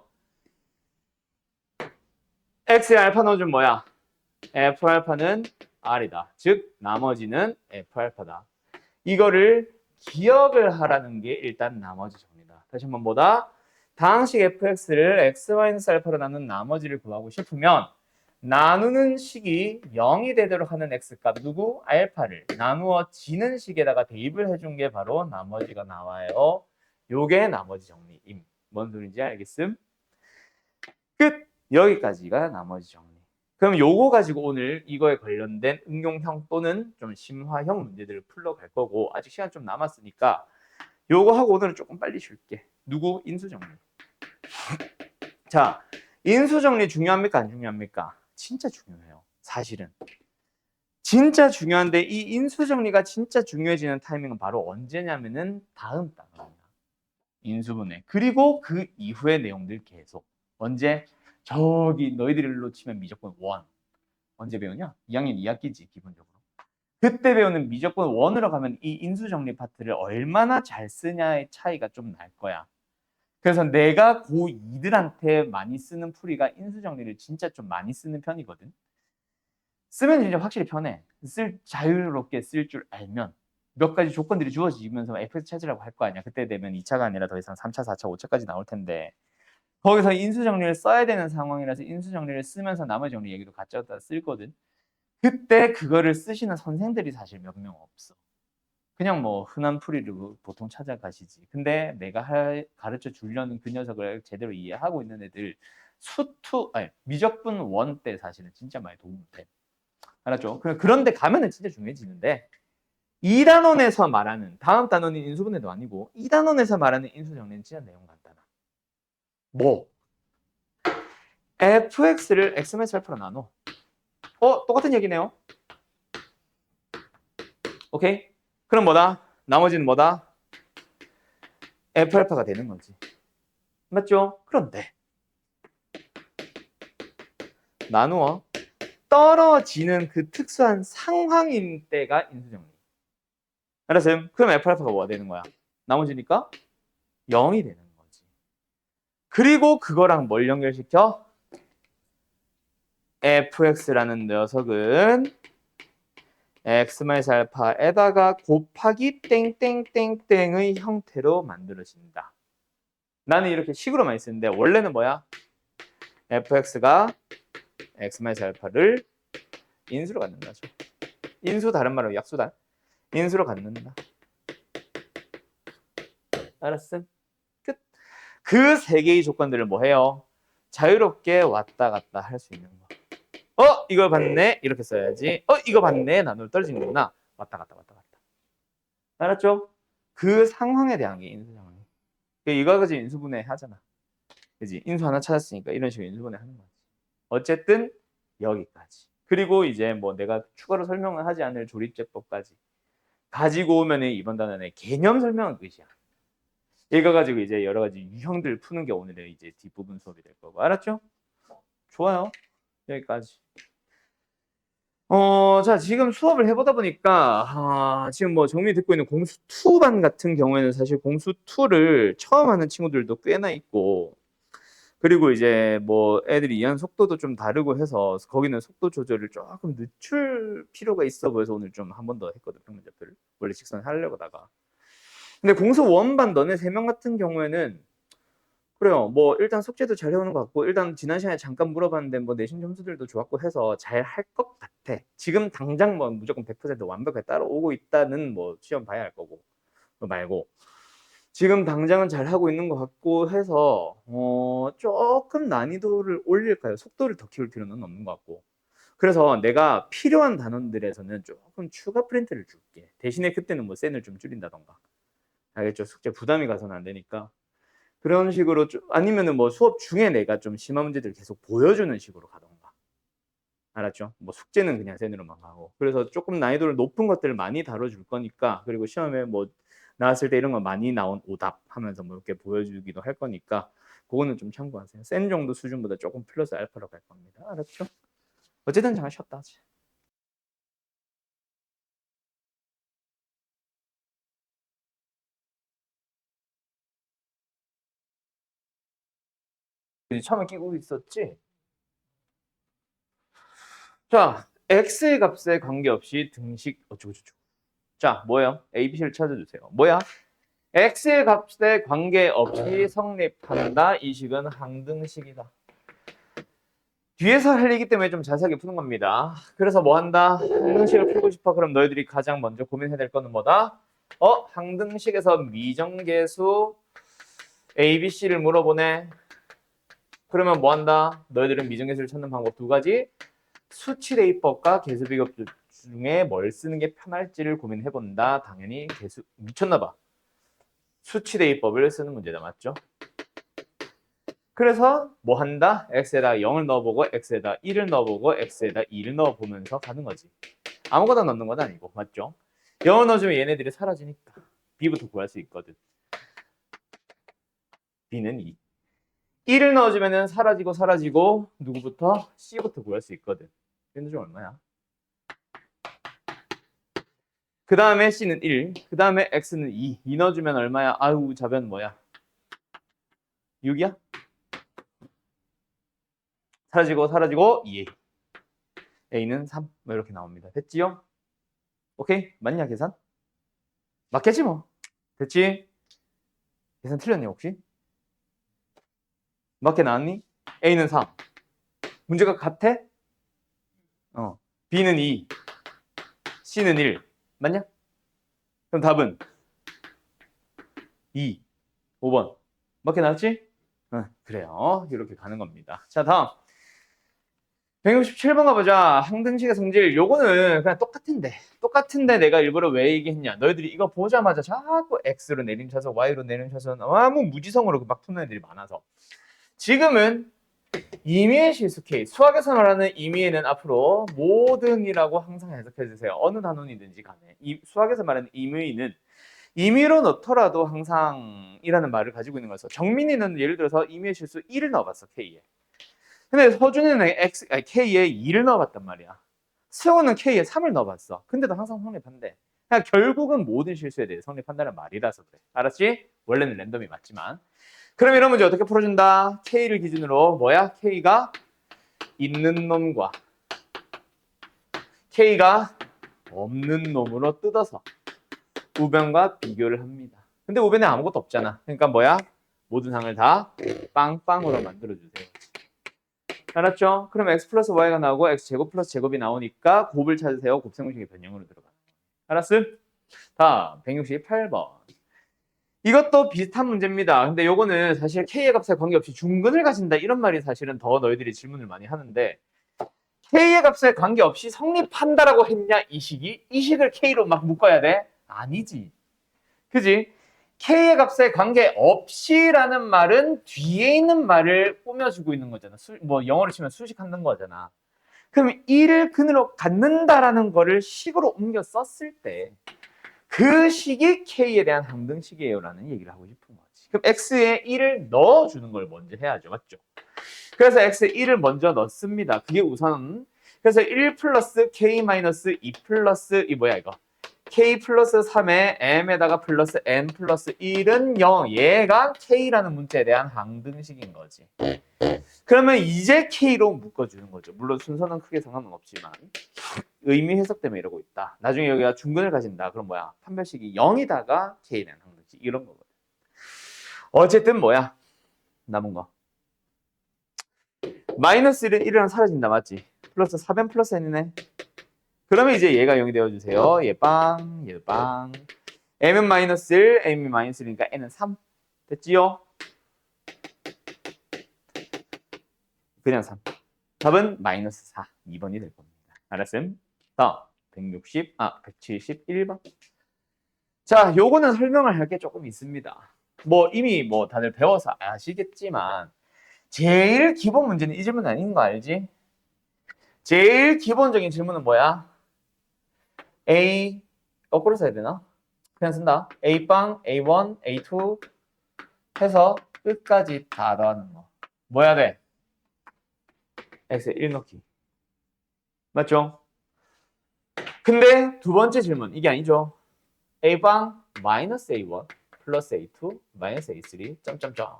X에 알파 넣어주면 뭐야? F알파는 R이다. 즉, 나머지는 F알파다. 이거를 기억을 하라는 게 일단 나머지 정리다. 다시 한번 뭐다? 당식 fx를 x-알파로 나눈 나머지를 구하고 싶으면 나누는 식이 0이 되도록 하는 x값 누구? 알파를 나누어지는 식에다가 대입을 해준 게 바로 나머지가 나와요. 요게 나머지 정리임. 뭔 소리인지 알겠음? 끝! 여기까지가 나머지 정리. 그럼 요거 가지고 오늘 이거에 관련된 응용형 또는 좀 심화형 문제들을 풀러갈 거고, 아직 시간 좀 남았으니까 요거 하고 오늘은 조금 빨리 쉴게. 누구? 인수정리. 자, 인수정리 중요합니까? 안 중요합니까? 진짜 중요해요. 사실은. 진짜 중요한데 이 인수정리가 진짜 중요해지는 타이밍은 바로 언제냐면은 다음 단원이야. 인수분해. 그리고 그 이후의 내용들 계속. 언제? 저기 너희들로 치면 미적분 1. 언제 배우냐? 2학년 2학기지 기본적으로. 그때 배우는 미적분 1으로 가면 이 인수정리 파트를 얼마나 잘 쓰냐의 차이가 좀 날 거야. 그래서 내가 고2들한테 많이 쓰는 풀이가 인수정리를 진짜 좀 많이 쓰는 편이거든. 쓰면 진짜 확실히 편해. 자유롭게 쓸 줄 알면 몇 가지 조건들이 주어지면서 fx 찾으라고 할 거 아니야. 그때 되면 2차가 아니라 더 이상 3차, 4차, 5차까지 나올 텐데 거기서 인수정리를 써야 되는 상황이라서 인수정리를 쓰면서 나머지 정리 얘기도 같이 갖다 쓸거든. 그때 그거를 쓰시는 선생들이 사실 몇 명 없어. 그냥 뭐 흔한 풀이를 보통 찾아가시지. 근데 내가 가르쳐 주려는 그 녀석을 제대로 이해하고 있는 애들 수투 아니 미적분 원 때 사실은 진짜 많이 도움이 돼. 알았죠? 그런데 가면은 진짜 중요해지는데 2단원에서 말하는 다음 단원이 인수분해도 아니고 2단원에서 말하는 인수정리는 진짜 내용 간단하. 뭐? fx를 x-알파로 나눠. 똑같은 얘기네요. 오케이? 그럼 뭐다? 나머지는 뭐다? f알파가 되는 거지. 맞죠? 그런데 나누어 떨어지는 그 특수한 상황인 때가 인수정리. 알았어요? 그럼 f알파가 뭐가 되는 거야? 나머지니까 0이 되는 거지. 그리고 그거랑 뭘 연결시켜? fx라는 녀석은 x-알파에다가 곱하기 땡땡땡땡의 형태로 만들어진다. 나는 이렇게 식으로 많이 쓰는데 원래는 뭐야? fx가 x-알파를 인수로 갖는다죠. 인수 다른 말로 약수다. 인수로 갖는다. 알았음? 끝. 그 세 개의 조건들을 뭐 해요? 자유롭게 왔다 갔다 할 수 있는 거. 이걸 받네? 이렇게 써야지. 이거 받네? 나눌 떨어지는구나. 왔다 갔다 왔다 갔다. 알았죠? 그 상황에 대한 게 인수 상황. 이거 가지고 인수분해 하잖아. 그지? 인수 하나 찾았으니까 이런 식으로 인수분해 하는 거지. 어쨌든 여기까지. 그리고 이제 뭐 내가 추가로 설명을 하지 않을 조립제법까지 가지고 오면은 이번 단원의 개념 설명은 끝이야. 이거 가지고 이제 여러 가지 유형들 푸는 게 오늘의 이제 뒷부분 수업이 될 거고. 알았죠? 좋아요. 여기까지. 자, 지금 수업을 해보다 보니까, 지금 뭐 정리 듣고 있는 공수 2반 같은 경우에는 사실 공수 2를 처음 하는 친구들도 꽤나 있고, 그리고 이제 뭐 애들이 이해하는 속도도 좀 다르고 해서 거기는 속도 조절을 조금 늦출 필요가 있어 보여서 오늘 좀 한 번 더 했거든, 평면좌표를. 원래 직선 하려고다가. 근데 공수 원반 너네 3명 같은 경우에는 그래요. 뭐 일단 숙제도 잘 해오는 것 같고 일단 지난 시간에 잠깐 물어봤는데 뭐 내신 점수들도 좋았고 해서 잘 할 것 같아. 지금 당장 뭐 무조건 100% 완벽하게 따라오고 있다는 뭐 시험 봐야 할 거고 말고 지금 당장은 잘 하고 있는 것 같고 해서 조금 난이도를 올릴까요? 속도를 더 키울 필요는 없는 것 같고 그래서 내가 필요한 단원들에서는 조금 추가 프린트를 줄게. 대신에 그때는 뭐 센을 좀 줄인다던가 알겠죠? 숙제 부담이 가서는 안 되니까 그런 식으로 아니면은 뭐 수업 중에 내가 좀 심한 문제들 계속 보여주는 식으로 가던가. 알았죠? 뭐 숙제는 그냥 센으로만 가고. 그래서 조금 난이도를 높은 것들을 많이 다뤄줄 거니까 그리고 시험에 뭐 나왔을 때 이런 거 많이 나온 오답 하면서 뭐 이렇게 보여주기도 할 거니까 그거는 좀 참고하세요. 센 정도 수준보다 조금 플러스 알파로 갈 겁니다. 알았죠? 어쨌든 잘 쉬었다. 처음에 끼고 있었지? 자, x의 값에 관계없이 등식 어쩌고저쩌고. 자, 뭐예요? a, b, c를 찾아주세요. 뭐야? x의 값에 관계없이 성립한다. 이 식은 항등식이다. 뒤에서 할 얘기 때문에 좀 자세하게 푸는 겁니다. 그래서 뭐 한다? 항등식을 풀고 싶어. 그럼 너희들이 가장 먼저 고민해야 될 거는 뭐다? 항등식에서 미정계수 A, B, C를 물어보네. 그러면 뭐 한다? 너희들은 미정계수를 찾는 방법 2가지. 수치대입법과 계수비법 중에 뭘 쓰는 게 편할지를 고민해본다. 당연히 계수 미쳤나봐. 수치대입법을 쓰는 문제다. 맞죠? 그래서 뭐 한다? x에다 0을 넣어보고 x에다 1을 넣어보고 x에다 2를 넣어보면서 가는 거지. 아무거나 넣는 건 아니고. 맞죠? 0을 넣어주면 얘네들이 사라지니까 b부터 구할 수 있거든. b는 2. 1을 넣어주면 사라지고 누구부터? c부터 구할 수 있거든. 얘는 좀 얼마야? 그 다음에 c는 1, 그 다음에 x는 2. 2 넣어주면 얼마야? 아유, 자변 뭐야? 6이야? 사라지고 2a. a는 3. 뭐 이렇게 나옵니다. 됐지요? 오케이? 맞냐, 계산? 맞겠지 뭐. 됐지? 계산 틀렸니, 혹시? 맞게 나왔니? a는 3. 문제가 같아? b는 2, c는 1. 맞냐? 그럼 답은 2, 5번. 맞게 나왔지? 응, 그래요. 이렇게 가는 겁니다. 자, 다음. 167번 가보자. 항등식의 성질. 요거는 그냥 똑같은데 내가 일부러 왜 얘기했냐. 너희들이 이거 보자마자 자꾸 X로 내림차선, Y로 내림차선, 아무 무지성으로 막 푸는 애들이 많아서. 지금은 임의의 실수 K. 수학에서 말하는 임의는 앞으로 모든이라고 항상 해석해주세요. 어느 단원이든지 간에. 수학에서 말하는 임의는 임의로 넣더라도 항상 이라는 말을 가지고 있는 거였어. 정민이는 예를 들어서 임의의 실수 1을 넣어봤어, K에. 근데 서준이는 K에 2를 넣어봤단 말이야. 수영은 K에 3을 넣어봤어. 근데도 항상 성립한대. 그러니까 결국은 모든 실수에 대해 성립한다는 말이라서 그래. 알았지? 원래는 랜덤이 맞지만. 그럼 이런 문제 어떻게 풀어준다? K를 기준으로 뭐야? K가 있는 놈과 K가 없는 놈으로 뜯어서 우변과 비교를 합니다. 근데 우변에 아무것도 없잖아. 그러니까 뭐야? 모든 항을 다 빵빵으로 만들어주세요. 알았죠? 그럼 x 플러스 y가 나오고 x 제곱 플러스 제곱이 나오니까 곱을 찾으세요. 곱셈공식의 변형으로 들어가는 거예요. 알았음? 다음 168번. 이것도 비슷한 문제입니다. 근데 요거는 사실 k의 값에 관계없이 중근을 가진다 이런 말이 사실은 더 너희들이 질문을 많이 하는데 k의 값에 관계없이 성립한다라고 했냐 이 식을 k로 막 묶어야 돼? 아니지. 그지? k의 값에 관계없이라는 말은 뒤에 있는 말을 꾸며주고 있는 거잖아. 뭐 영어로 치면 수식하는 거잖아. 그럼 1을 근으로 갖는다라는 거를 식으로 옮겨 썼을 때 그 식이 k에 대한 항등식이에요라는 얘기를 하고 싶은 거지. 그럼 x에 1을 넣어주는 걸 먼저 해야죠. 맞죠? 그래서 x에 1을 먼저 넣습니다. 그게 우선 그래서 1 플러스 k 마이너스 2 플러스 이 뭐야 이거 k 플러스 3에 m에다가 플러스 n 플러스 1은 0. 얘가 k라는 문자에 대한 항등식인 거지. 그러면 이제 k로 묶어주는 거죠. 물론 순서는 크게 상관은 없지만 의미 해석 때문에 이러고 있다. 나중에 여기가 중근을 가진다. 그럼 뭐야? 판별식이 0이다가 k라는 항등식 이런 거거든. 어쨌든 뭐야? 남은 거. 마이너스 1은 1이랑 사라진다. 맞지? 플러스 4변 플러스 n이네. 그러면 이제 얘가 0이 되어주세요. 얘 빵, 얘 빵. m은 마이너스 1, m이 마이너스 1이니까 n은 3. 됐지요? 그냥 3. 답은 마이너스 4. 2번이 될 겁니다. 알았음? 다음. 171번. 자, 요거는 설명을 할 게 조금 있습니다. 뭐 이미 뭐 다들 배워서 아시겠지만 제일 기본 문제는 이 질문 아닌 거 알지? 제일 기본적인 질문은 뭐야? A 거꾸로 써야 되나? 그냥 쓴다. A빵, A1, A2 해서 끝까지 다 더하는 거. 뭐 해야 돼? X에 1 넣기. 맞죠? 근데 두 번째 질문 이게 아니죠. A빵 마이너스 A1 플러스 A2 마이너스 A3 점점점.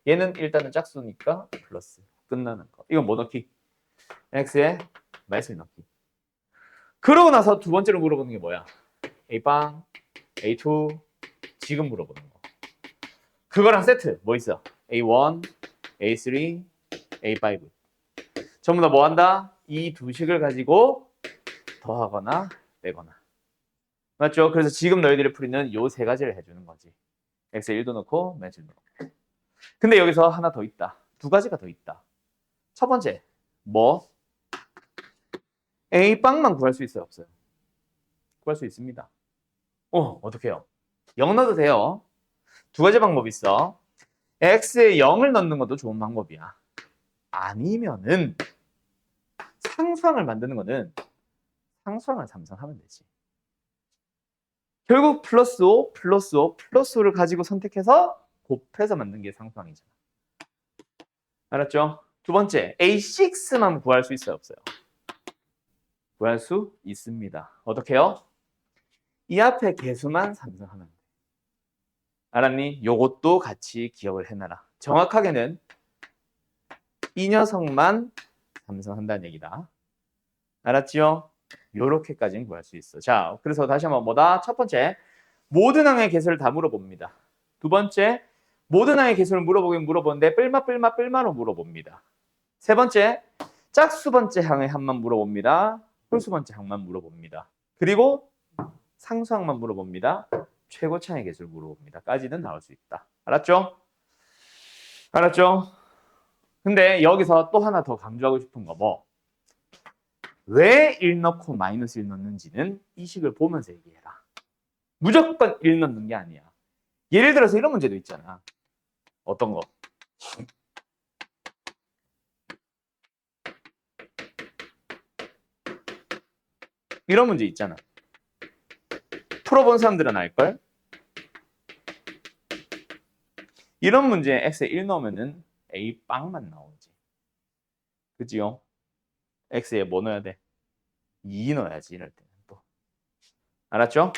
얘는 일단은 짝수니까 플러스 끝나는 거. 이건 뭐 넣기? X에 마이너스 1 넣기. 그러고 나서 두 번째로 물어보는 게 뭐야? A빵, A2 지금 물어보는 거. 그거랑 세트 뭐 있어? A1, A3, A5. 전부 다 뭐 한다? 이 두 식을 가지고 더하거나 빼거나. 맞죠? 그래서 지금 너희들이 풀이는 요 세 가지를 해주는 거지. X에 1도 넣고 마이너스 1도 넣고. 근데 여기서 하나 더 있다. 두 가지가 더 있다. 첫 번째, 뭐? A빵만 구할 수 있어요? 없어요? 구할 수 있습니다. 어떻게 해요? 0 넣어도 돼요. 두 가지 방법이 있어. X에 0을 넣는 것도 좋은 방법이야. 아니면은 상수항을 만드는 거는 상수항을 삼성하면 되지. 결국 플러스 5, 플러스 5, 플러스 5를 가지고 선택해서 곱해서 만든 게 상수항이잖아. 알았죠? 두 번째, A6만 구할 수 있어요? 없어요? 구할 수 있습니다. 어떻게 해요? 이 앞에 개수만 삼성하면 돼. 알았니? 요것도 같이 기억을 해놔라. 정확하게는 이 녀석만 삼성한다는 얘기다. 알았지요? 요렇게까지는 구할 수 있어. 자, 그래서 다시 한번 뭐다? 첫 번째, 모든 항의 개수를 다 물어봅니다. 두 번째, 모든 항의 개수를 물어보는데 뿔마로 물어봅니다. 세 번째, 짝수 번째 항의 항만 물어봅니다. 홀수 번째 항만 물어봅니다. 그리고 상수항만 물어봅니다. 최고 차이 계수를 물어봅니다. 까지는 나올 수 있다. 알았죠? 알았죠? 근데 여기서 또 하나 더 강조하고 싶은 거 뭐? 왜 1 넣고 마이너스 1 넣는지는 이 식을 보면서 얘기해라. 무조건 1 넣는 게 아니야. 예를 들어서 이런 문제도 있잖아. 어떤 거? 이런 문제 있잖아. 풀어본 사람들은 알걸? 이런 문제에 x에 1 넣으면은 a 빵만 나오지. 그지요? x에 뭐 넣어야 돼? 2 넣어야지 이럴 때는 또. 알았죠?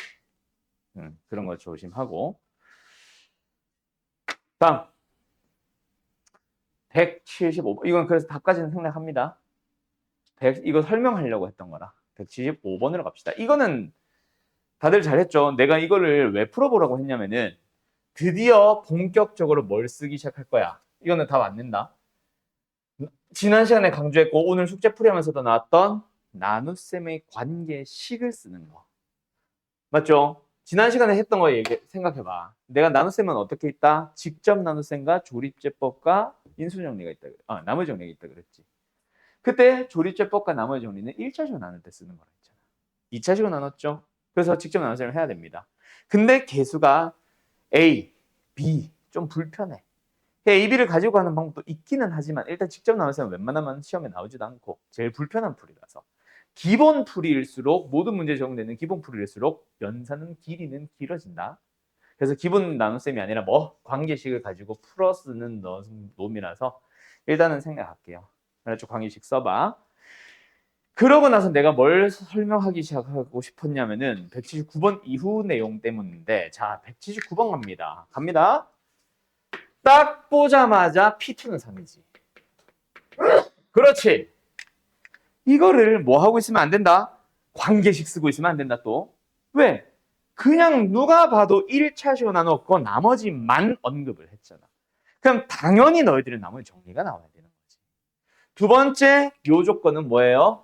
그런 거 조심하고. 다음 175번. 이건 그래서 답까지는 생략합니다. 이거 설명하려고 했던 거라. 175번으로 갑시다. 이거는 다들 잘했죠. 내가 이거를 왜 풀어보라고 했냐면은 드디어 본격적으로 뭘 쓰기 시작할 거야. 이거는 답 안 낸다. 지난 시간에 강조했고 오늘 숙제 풀이하면서도 나왔던 나눗셈의 관계식을 쓰는 거. 맞죠? 지난 시간에 했던 거 생각해봐. 내가 나눗셈은 어떻게 있다? 직접 나눗셈과 조립제법과 인수정리가 있다. 나머지 정리가 있다 그랬지. 그때 조립제법과 나머지 정리는 1차식으로 나눌 때 쓰는 거라 했잖아. 2차식으로 나눴죠. 그래서 직접 나눗셈을 해야 됩니다. 근데 개수가 A, B 좀 불편해. A, B를 가지고 가는 방법도 있기는 하지만 일단 직접 나눗셈은 웬만하면 시험에 나오지도 않고 제일 불편한 풀이라서 기본 풀이일수록 모든 문제에 적용되는 기본 풀이일수록 연산은 길이는 길어진다. 그래서 기본 나눗셈이 아니라 뭐 관계식을 가지고 풀어 쓰는 놈이라서 일단은 생각할게요. 그래서 관계식 써봐. 그러고 나서 내가 뭘 설명하기 시작하고 싶었냐면은 179번 이후 내용 때문인데 자 179번 갑니다. 딱 보자마자 P2는 3이지. 그렇지. 이거를 뭐 하고 있으면 안 된다? 관계식 쓰고 있으면 안 된다 또. 왜? 그냥 누가 봐도 1차식으로 나눴고 나머지만 언급을 했잖아. 그럼 당연히 너희들은 나머지 정리가 나와야 되는 거지. 두 번째 요 조건은 뭐예요?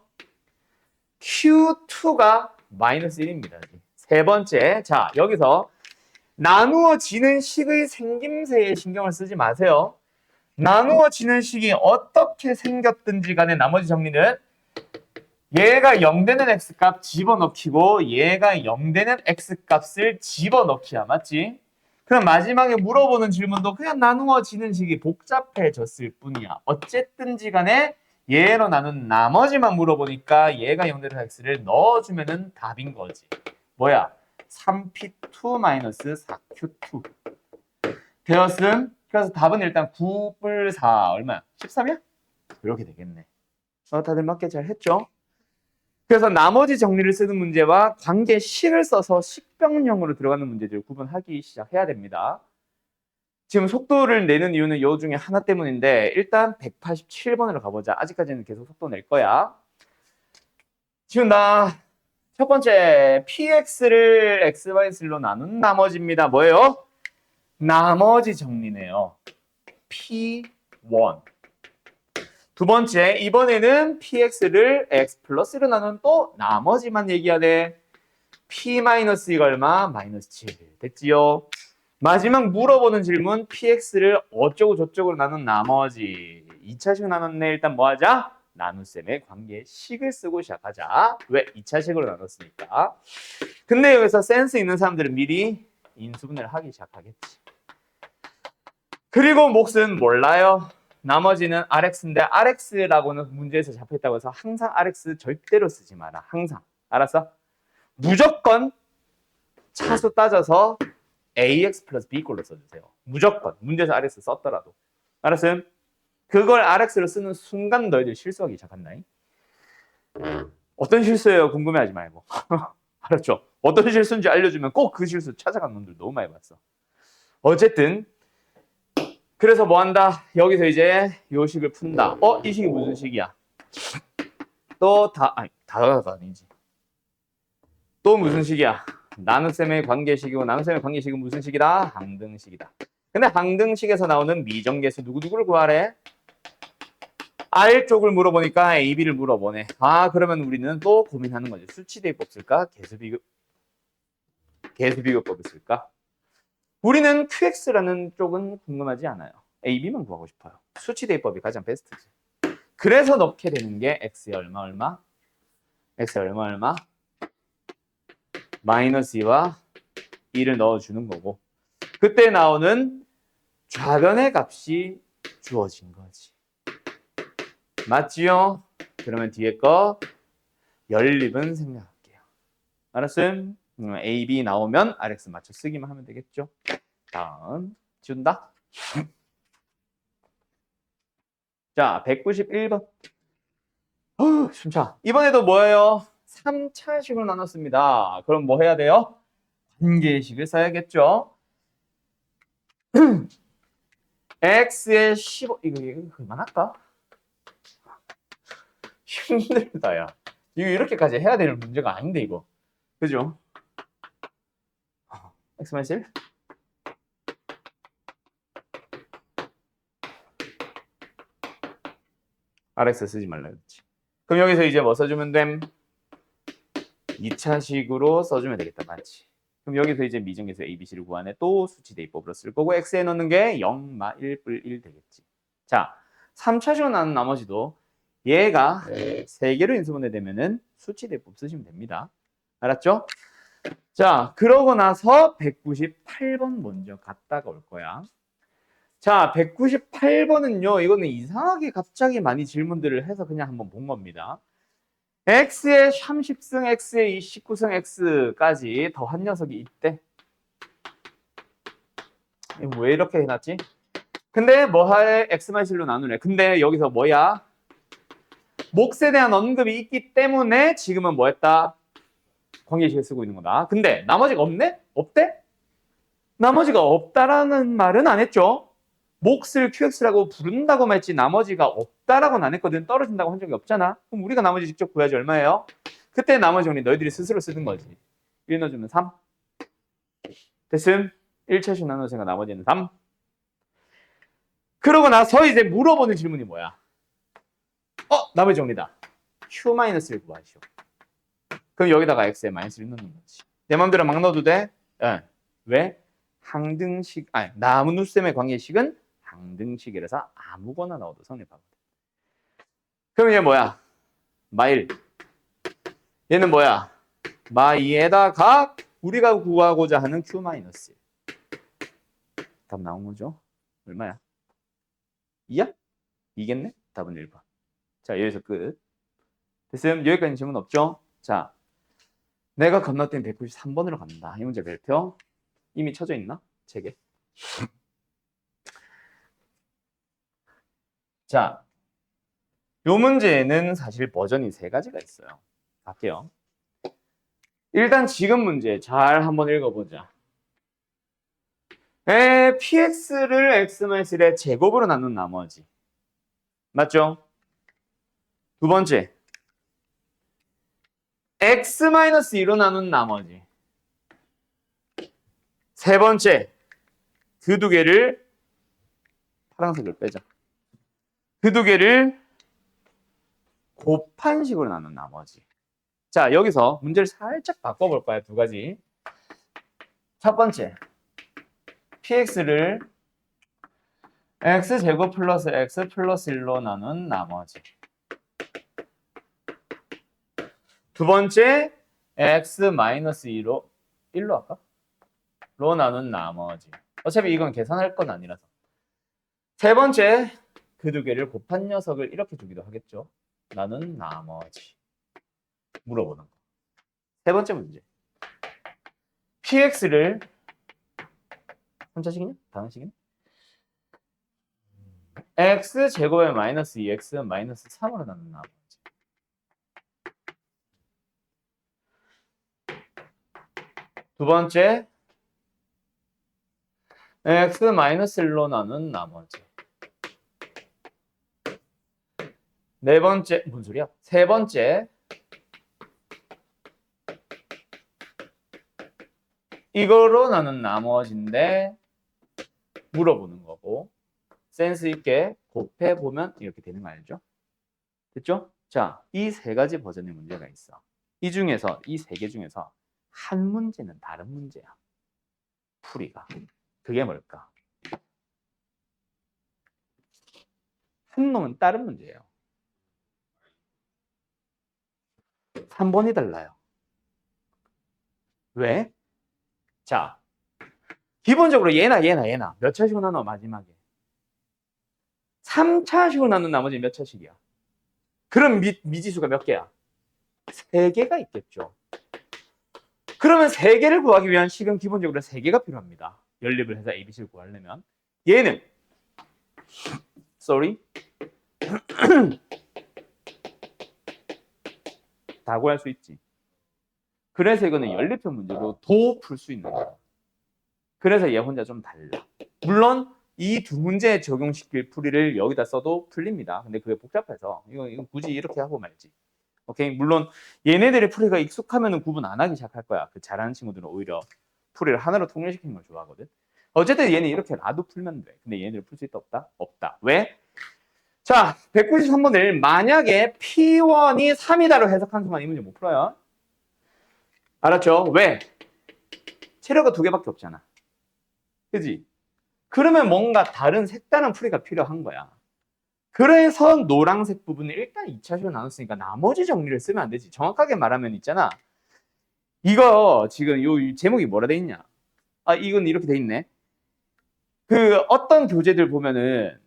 Q2가 마이너스 1입니다. 세 번째, 자 여기서 나누어지는 식의 생김새에 신경을 쓰지 마세요. 나누어지는 식이 어떻게 생겼든지 간에 나머지 정리는 얘가 0 되는 x값 집어넣기고 얘가 0 되는 x값을 집어넣기야. 맞지? 그럼 마지막에 물어보는 질문도 그냥 나누어지는 식이 복잡해졌을 뿐이야. 어쨌든지 간에 얘로 나눈 나머지만 물어보니까 얘가 0 되는 x를 넣어주면은 답인 거지. 뭐야? 3p2-4q2 되었음. 그래서 답은 일단 9불4 얼마야? 13이야? 이렇게 되겠네. 다들 맞게 잘 했죠? 그래서 나머지 정리를 쓰는 문제와 관계식을 써서 식병령으로 들어가는 문제들을 구분하기 시작해야 됩니다. 지금 속도를 내는 이유는 이 중에 하나 때문인데 일단 187번으로 가보자. 아직까지는 계속 속도 낼 거야. 지금 나 첫 번째 px를 x-1로 나눈 나머지입니다. 뭐예요? 나머지 정리네요. p1. 두 번째, 이번에는 px를 x 플러스로 나눈 또 나머지만 얘기하네. p-이가 얼마? 마이너스 7. 됐지요? 마지막 물어보는 질문, px를 어쩌고 저쩌고 나눈 나머지. 2차식 나눴네. 일단 뭐 하자? 나눗셈의 관계식을 쓰고 시작하자. 왜? 2차식으로 나눴으니까. 근데 여기서 센스 있는 사람들은 미리 인수분해를 하기 시작하겠지. 그리고 몫은 몰라요. 나머지는 RX인데 RX라고는 문제에서 잡혀있다고 해서 항상 RX 절대로 쓰지 마라. 항상. 알았어? 무조건 차수 따져서 AX 플러스 B 꼴로 써주세요. 무조건. 문제에서 RX 썼더라도. 알았어요? 그걸 RX로 쓰는 순간 너희들 실수하기 시작한다. 어떤 실수예요? 궁금해하지 말고. 알았죠? 어떤 실수인지 알려주면 꼭 그 실수 찾아간 놈들 너무 많이 봤어. 어쨌든 그래서 뭐 한다? 여기서 이제 요 식을 푼다. 이 식이 무슨 식이야? 다가 아니지. 또 무슨 식이야? 나눗셈의 관계식이고 나눗셈의 관계식은 무슨 식이다? 항등식이다. 근데 항등식에서 나오는 미정계수 누구누구를 구하래? R 쪽을 물어보니까 A, B를 물어보네. 그러면 우리는 또 고민하는 거지. 수치 대입법 쓸까? 개수 비교. 계수 비교법을 쓸까? 우리는 QX라는 쪽은 궁금하지 않아요. AB만 구하고 싶어요. 수치 대입법이 가장 베스트지. 그래서 넣게 되는 게 X에 얼마? X에 얼마? 마이너스 2와 2를 넣어주는 거고 그때 나오는 좌변의 값이 주어진 거지. 맞지요? 그러면 뒤에 거 연립은 생략할게요. 알았음? A, B 나오면 RX 맞춰 쓰기만 하면 되겠죠. 다음 지운다. 자, 191번. 숨차. 이번에도 뭐예요? 3차식으로 나눴습니다. 그럼 뭐 해야 돼요? 관계식을 써야겠죠. x의 15 이거 그만할까? 힘들다 야. 이거 이렇게까지 해야 되는 문제가 아닌데 이거. 그죠? x-1 RX 쓰지 말라 그랬지. 그럼 여기서 이제 뭐 써주면 됨? 2차식으로 써주면 되겠다. 맞지? 그럼 여기서 이제 미정계수 ABC를 구하네. 또 수치 대입법으로 쓸 거고 x에 넣는 게 0, 1, 뿔 1 되겠지. 자, 3차식으로 나눈 나머지도 얘가 3개로 인수분해 되면은 수치 대입법 쓰시면 됩니다. 알았죠? 자, 그러고 나서 198번 먼저 갔다가 올 거야. 자, 198번은요. 이거는 이상하게 갑자기 많이 질문들을 해서 그냥 한번 본 겁니다. x의 30승 x의 29승 x까지 더한 녀석이 있대. 이거 왜 이렇게 해놨지? 근데 뭐 할 x만실로 나누래. 근데 여기서 뭐야? 몫에 대한 언급이 있기 때문에 지금은 뭐 했다? 관계식을 쓰고 있는 거다. 근데 나머지가 없네? 없대? 나머지가 없다라는 말은 안 했죠. 몫을 QX라고 부른다고만 했지 나머지가 없다라고는 안 했거든. 떨어진다고 한 적이 없잖아. 그럼 우리가 나머지 직접 구해야지 얼마예요? 그때 나머지 정리 너희들이 스스로 쓰는 거지. 1 넣어주면 3. 됐음? 1차식 나눠서가 나머지는 3. 그러고 나서 이제 물어보는 질문이 뭐야? 나머지 정리다. Q-를 구하시오. 그럼 여기다가 X에 마이너스를 넣는 거지. 내 맘대로 막 넣어도 돼? 네. 왜? 항등식, 나무누쌤의 관계식은 항등식이라서 아무거나 넣어도 성립하거든. 그럼 얘 뭐야? 마일. 얘는 뭐야? 마이에다가 우리가 구하고자 하는 Q-. 답 나온 거죠? 얼마야? 2야? 2겠네? 답은 1번. 자, 여기서 끝. 됐음? 여기까지 질문 없죠? 자, 내가 건너뛴 193번으로 갑니다. 이 문제 별표. 이미 쳐져 있나? 책에. 자, 요 문제에는 사실 버전이 3가지가 있어요. 갈게요. 일단 지금 문제 잘 한번 읽어보자. px를 x-1의 제곱으로 나눈 나머지. 맞죠? 두 번째. x-2로 나눈 나머지. 세 번째. 그 두 개를 파란색을 빼자. 그 두 개를 곱한 식으로 나눈 나머지. 자, 여기서 문제를 살짝 바꿔볼 거야. 2가지. 첫 번째. px를 x제곱 플러스 x 플러스 1로 나눈 나머지. 두 번째, x-2로 1로 할까? 로 나눈 나머지. 어차피 이건 계산할 건 아니라서. 세 번째, 그 두 개를 곱한 녀석을 이렇게 주기도 하겠죠. 나눈 나머지. 물어보는 거. 세 번째 문제. px를 3차식이냐? 다항식이냐? x제곱에 마이너스 2x 마이너스 3으로 나눈 나머지. 두 번째, x-1로 나눈 나머지. 네 번째, 뭔 소리야? 세 번째, 이거로 나눈 나머지인데 물어보는 거고 센스 있게 곱해보면 이렇게 되는 거 알죠? 됐죠? 자, 이 3가지 버전의 문제가 있어. 이 중에서, 이 3개 중에서 한 문제는 다른 문제야. 풀이가. 그게 뭘까? 한 놈은 다른 문제예요. 3번이 달라요. 왜? 자, 기본적으로 얘나 몇 차식으로 나눠 마지막에? 3차식으로 나눈 나머지 몇 차식이야? 그럼 미지수가 몇 개야? 3개가 있겠죠. 그러면 3개를 구하기 위한 식은 기본적으로 3개가 필요합니다. 연립을 해서 ABC를 구하려면. 얘는 다 구할 수 있지. 그래서 이거는 연립형 문제로 도 풀 수 있는 거야. 그래서 얘 혼자 좀 달라. 물론 이 두 문제에 적용시킬 풀이를 여기다 써도 풀립니다. 근데 그게 복잡해서 이거 굳이 이렇게 하고 말지. 오케이. 물론 얘네들의 풀이가 익숙하면 구분 안 하기 시작할 거야. 그 잘하는 친구들은 오히려 풀이를 하나로 통일시키는 걸 좋아하거든. 어쨌든 얘는 이렇게 라도 풀면 돼. 근데 얘네들 풀 수 있다 없다? 없다. 왜? 자, 193번을 만약에 P1이 3이다로 해석한 순간 이 문제 못 풀어요. 알았죠? 왜? 체류가 2개밖에 없잖아. 그지? 그러면 뭔가 다른 색다른 풀이가 필요한 거야. 그래서 노란색 부분을 일단 2차식으로 나눴으니까 나머지 정리를 쓰면 안 되지. 정확하게 말하면 있잖아. 이거 지금 요 제목이 뭐라 돼 있냐? 아, 이건 이렇게 돼 있네. 그 어떤 교재들 보면은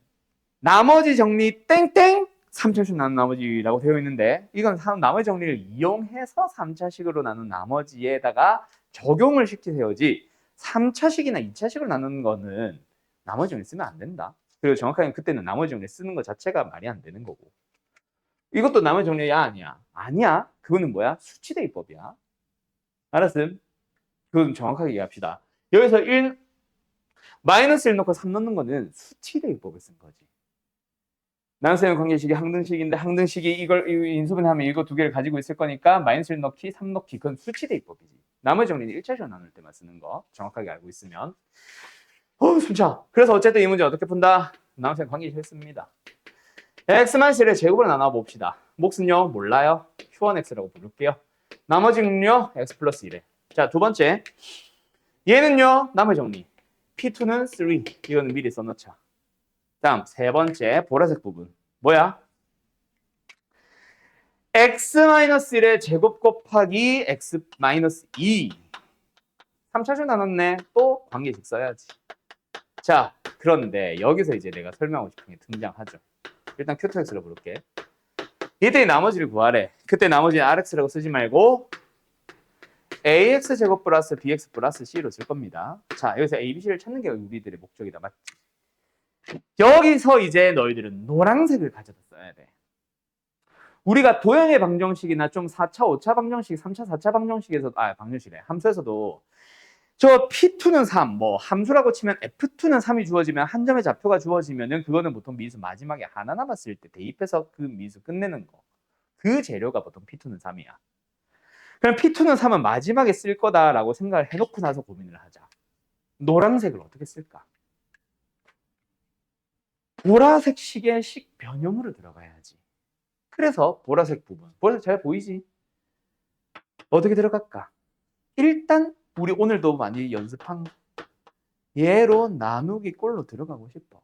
나머지 정리 땡땡 3차식 나눈 나머지라고 되어 있는데 이건 나머지 정리를 이용해서 3차식으로 나눈 나머지에다가 적용을 시키세요지 3차식이나 2차식으로 나누는 거는 나머지 정리 쓰면 안 된다. 그리고 정확하게 그때는 나머지 정리 쓰는 것 자체가 말이 안 되는 거고. 이것도 나머지 정리야 아니야? 아니야. 그거는 뭐야? 수치대입법이야. 알았음? 그건 정확하게 이해합시다. 여기서 마이너스 1 넣고 3 넣는 거는 수치대입법을 쓴 거지. 나눗셈의 관계식이 항등식인데 항등식이 이걸 인수분해하면 이거 2개를 가지고 있을 거니까 마이너스 1 넣기, 3 넣기 그건 수치대입법이지. 나머지 정리는 1차식으로 나눌 때만 쓰는 거 정확하게 알고 있으면 숨차. 그래서 어쨌든 이 문제 어떻게 푼다? 나눗셈 관계식 했습니다. x-1의 제곱으로 나눠 봅시다. 몫은요 몰라요. Q1x라고 부를게요. 나머지는요 x 플러스 1에. 자, 두 번째 얘는요 나머지 정리. P2는 3. 이거는 미리 써놓자. 다음 세 번째 보라색 부분 뭐야? x-1의 제곱 곱하기 x-2 3차식 나눴네. 또 관계식 써야지. 자, 그런데 여기서 이제 내가 설명하고 싶은 게 등장하죠. 일단 Q2x로 부를게. 이때 나머지를 구하래. 그때 나머지는 Rx라고 쓰지 말고 ax 제곱 플러스 bx 플러스 c로 쓸 겁니다. 자, 여기서 a, b, c를 찾는 게 우리들의 목적이다. 맞지? 여기서 이제 너희들은 노란색을 가져다 써야 돼. 우리가 도형의 방정식이나 좀 4차, 5차 방정식, 3차, 4차 방정식에서 방정식이래. 함수에서도 저 P2는 3, 뭐 함수라고 치면 F2는 3이 주어지면 한 점의 좌표가 주어지면은 그거는 보통 미수 마지막에 하나 남았을 때 대입해서 그 미수 끝내는 거. 그 재료가 보통 P2는 3이야. 그럼 P2는 3은 마지막에 쓸 거다라고 생각을 해놓고 나서 고민을 하자. 노란색을 어떻게 쓸까? 보라색 식의 식 변형으로 들어가야지. 그래서 보라색 부분. 보라색 잘 보이지? 어떻게 들어갈까? 일단 우리 오늘도 많이 연습한 얘로 나누기 꼴로 들어가고 싶어.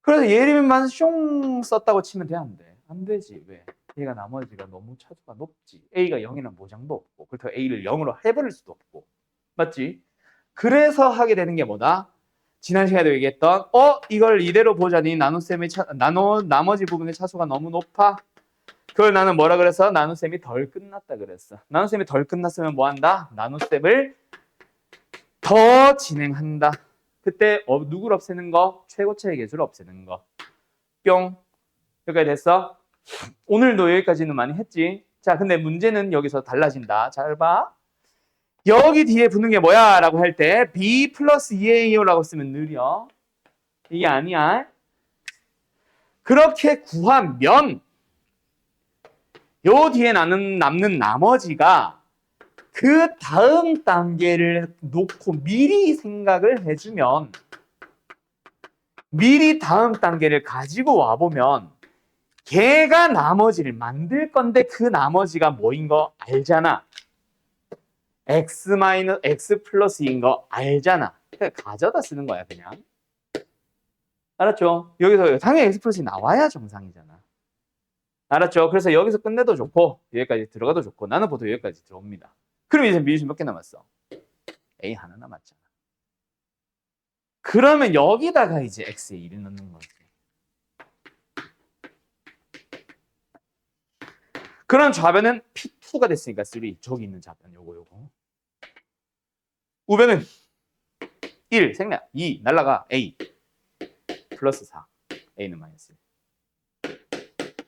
그래서 예림만 숑 썼다고 치면 돼? 안 돼? 안 되지. 왜? 얘가 나머지가 너무 차수가 높지. A가 0이란 보장도 없고 그렇다고 A를 0으로 해버릴 수도 없고. 맞지? 그래서 하게 되는 게 뭐다? 지난 시간에도 얘기했던 이걸 이대로 보자니 나눗셈의 나머지 부분의 차수가 너무 높아. 그걸 나는 뭐라 그랬어? 나눗셈이 덜 끝났다 그랬어. 나눗셈이 덜 끝났으면 뭐 한다? 나눗셈을 더 진행한다. 그때 누구를 없애는 거? 최고차의 개수를 없애는 거. 뿅. 여기까지 됐어? 오늘도 여기까지는 많이 했지. 자, 근데 문제는 여기서 달라진다. 잘 봐. 여기 뒤에 붙는 게 뭐야? 라고 할 때 B 플러스 2A요 라고 쓰면 느려. 이게 아니야. 그렇게 구하면 요 뒤에 남는 나머지가 그 다음 단계를 놓고 미리 생각을 해주면 미리 다음 단계를 가지고 와보면 걔가 나머지를 만들 건데 그 나머지가 뭐인 거 알잖아. x 마이너스 x 플러스인 거 알잖아. 그러니까 가져다 쓰는 거야 그냥. 알았죠? 여기서 당연히 x 플러스 나와야 정상이잖아. 알았죠? 그래서 여기서 끝내도 좋고 여기까지 들어가도 좋고 나는 보통 여기까지 들어옵니다. 그럼 이제 미분 몇 개 남았어? a 하나 남았잖아. 그러면 여기다가 이제 x에 1을 넣는 거지. 그런 좌변은 P2가 됐으니까 3. 저기 있는 좌변 요거. 우변은 1 생략, 2 날라가 A 플러스 4. A는 마이너스 1.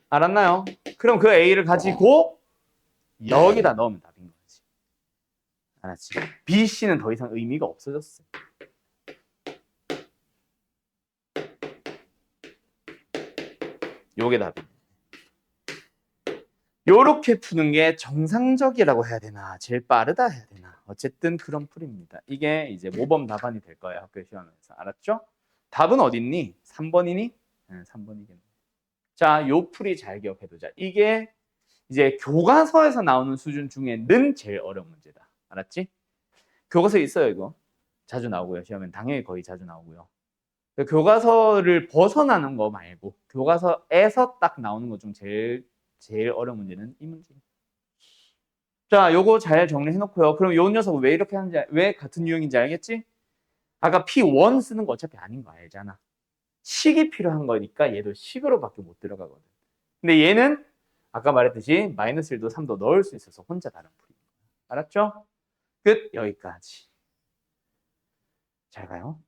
알았나요? 그럼 그 A를 가지고 여기다 넣으면 답인 거지. 알았지? B, C는 더 이상 의미가 없어졌어. 요게 답이야. 요렇게 푸는 게 정상적이라고 해야 되나 제일 빠르다 해야 되나 어쨌든 그런 풀입니다. 이게 이제 모범 답안이 될 거예요. 학교 시험에서. 알았죠? 답은 어딨니? 3번이니? 네, 3번이겠네. 자, 요 풀이 잘 기억해두자. 이게 이제 교과서에서 나오는 수준 중에는 제일 어려운 문제다. 알았지? 교과서에 있어요 이거. 자주 나오고요. 시험엔 당연히 거의 자주 나오고요. 교과서를 벗어나는 거 말고 교과서에서 딱 나오는 것 중 제일 어려운 문제는 이 문제. 자, 요거 잘 정리해 놓고요. 그럼 요 녀석 왜 이렇게 하는지, 왜 같은 유형인지 알겠지? 아까 P1 쓰는 거 어차피 아닌 거 알잖아. 식이 필요한 거니까 얘도 식으로밖에 못 들어가거든. 근데 얘는 아까 말했듯이 마이너스 1도 3도 넣을 수 있어서 혼자 다른 풀이. 알았죠? 끝. 여기까지. 잘 가요.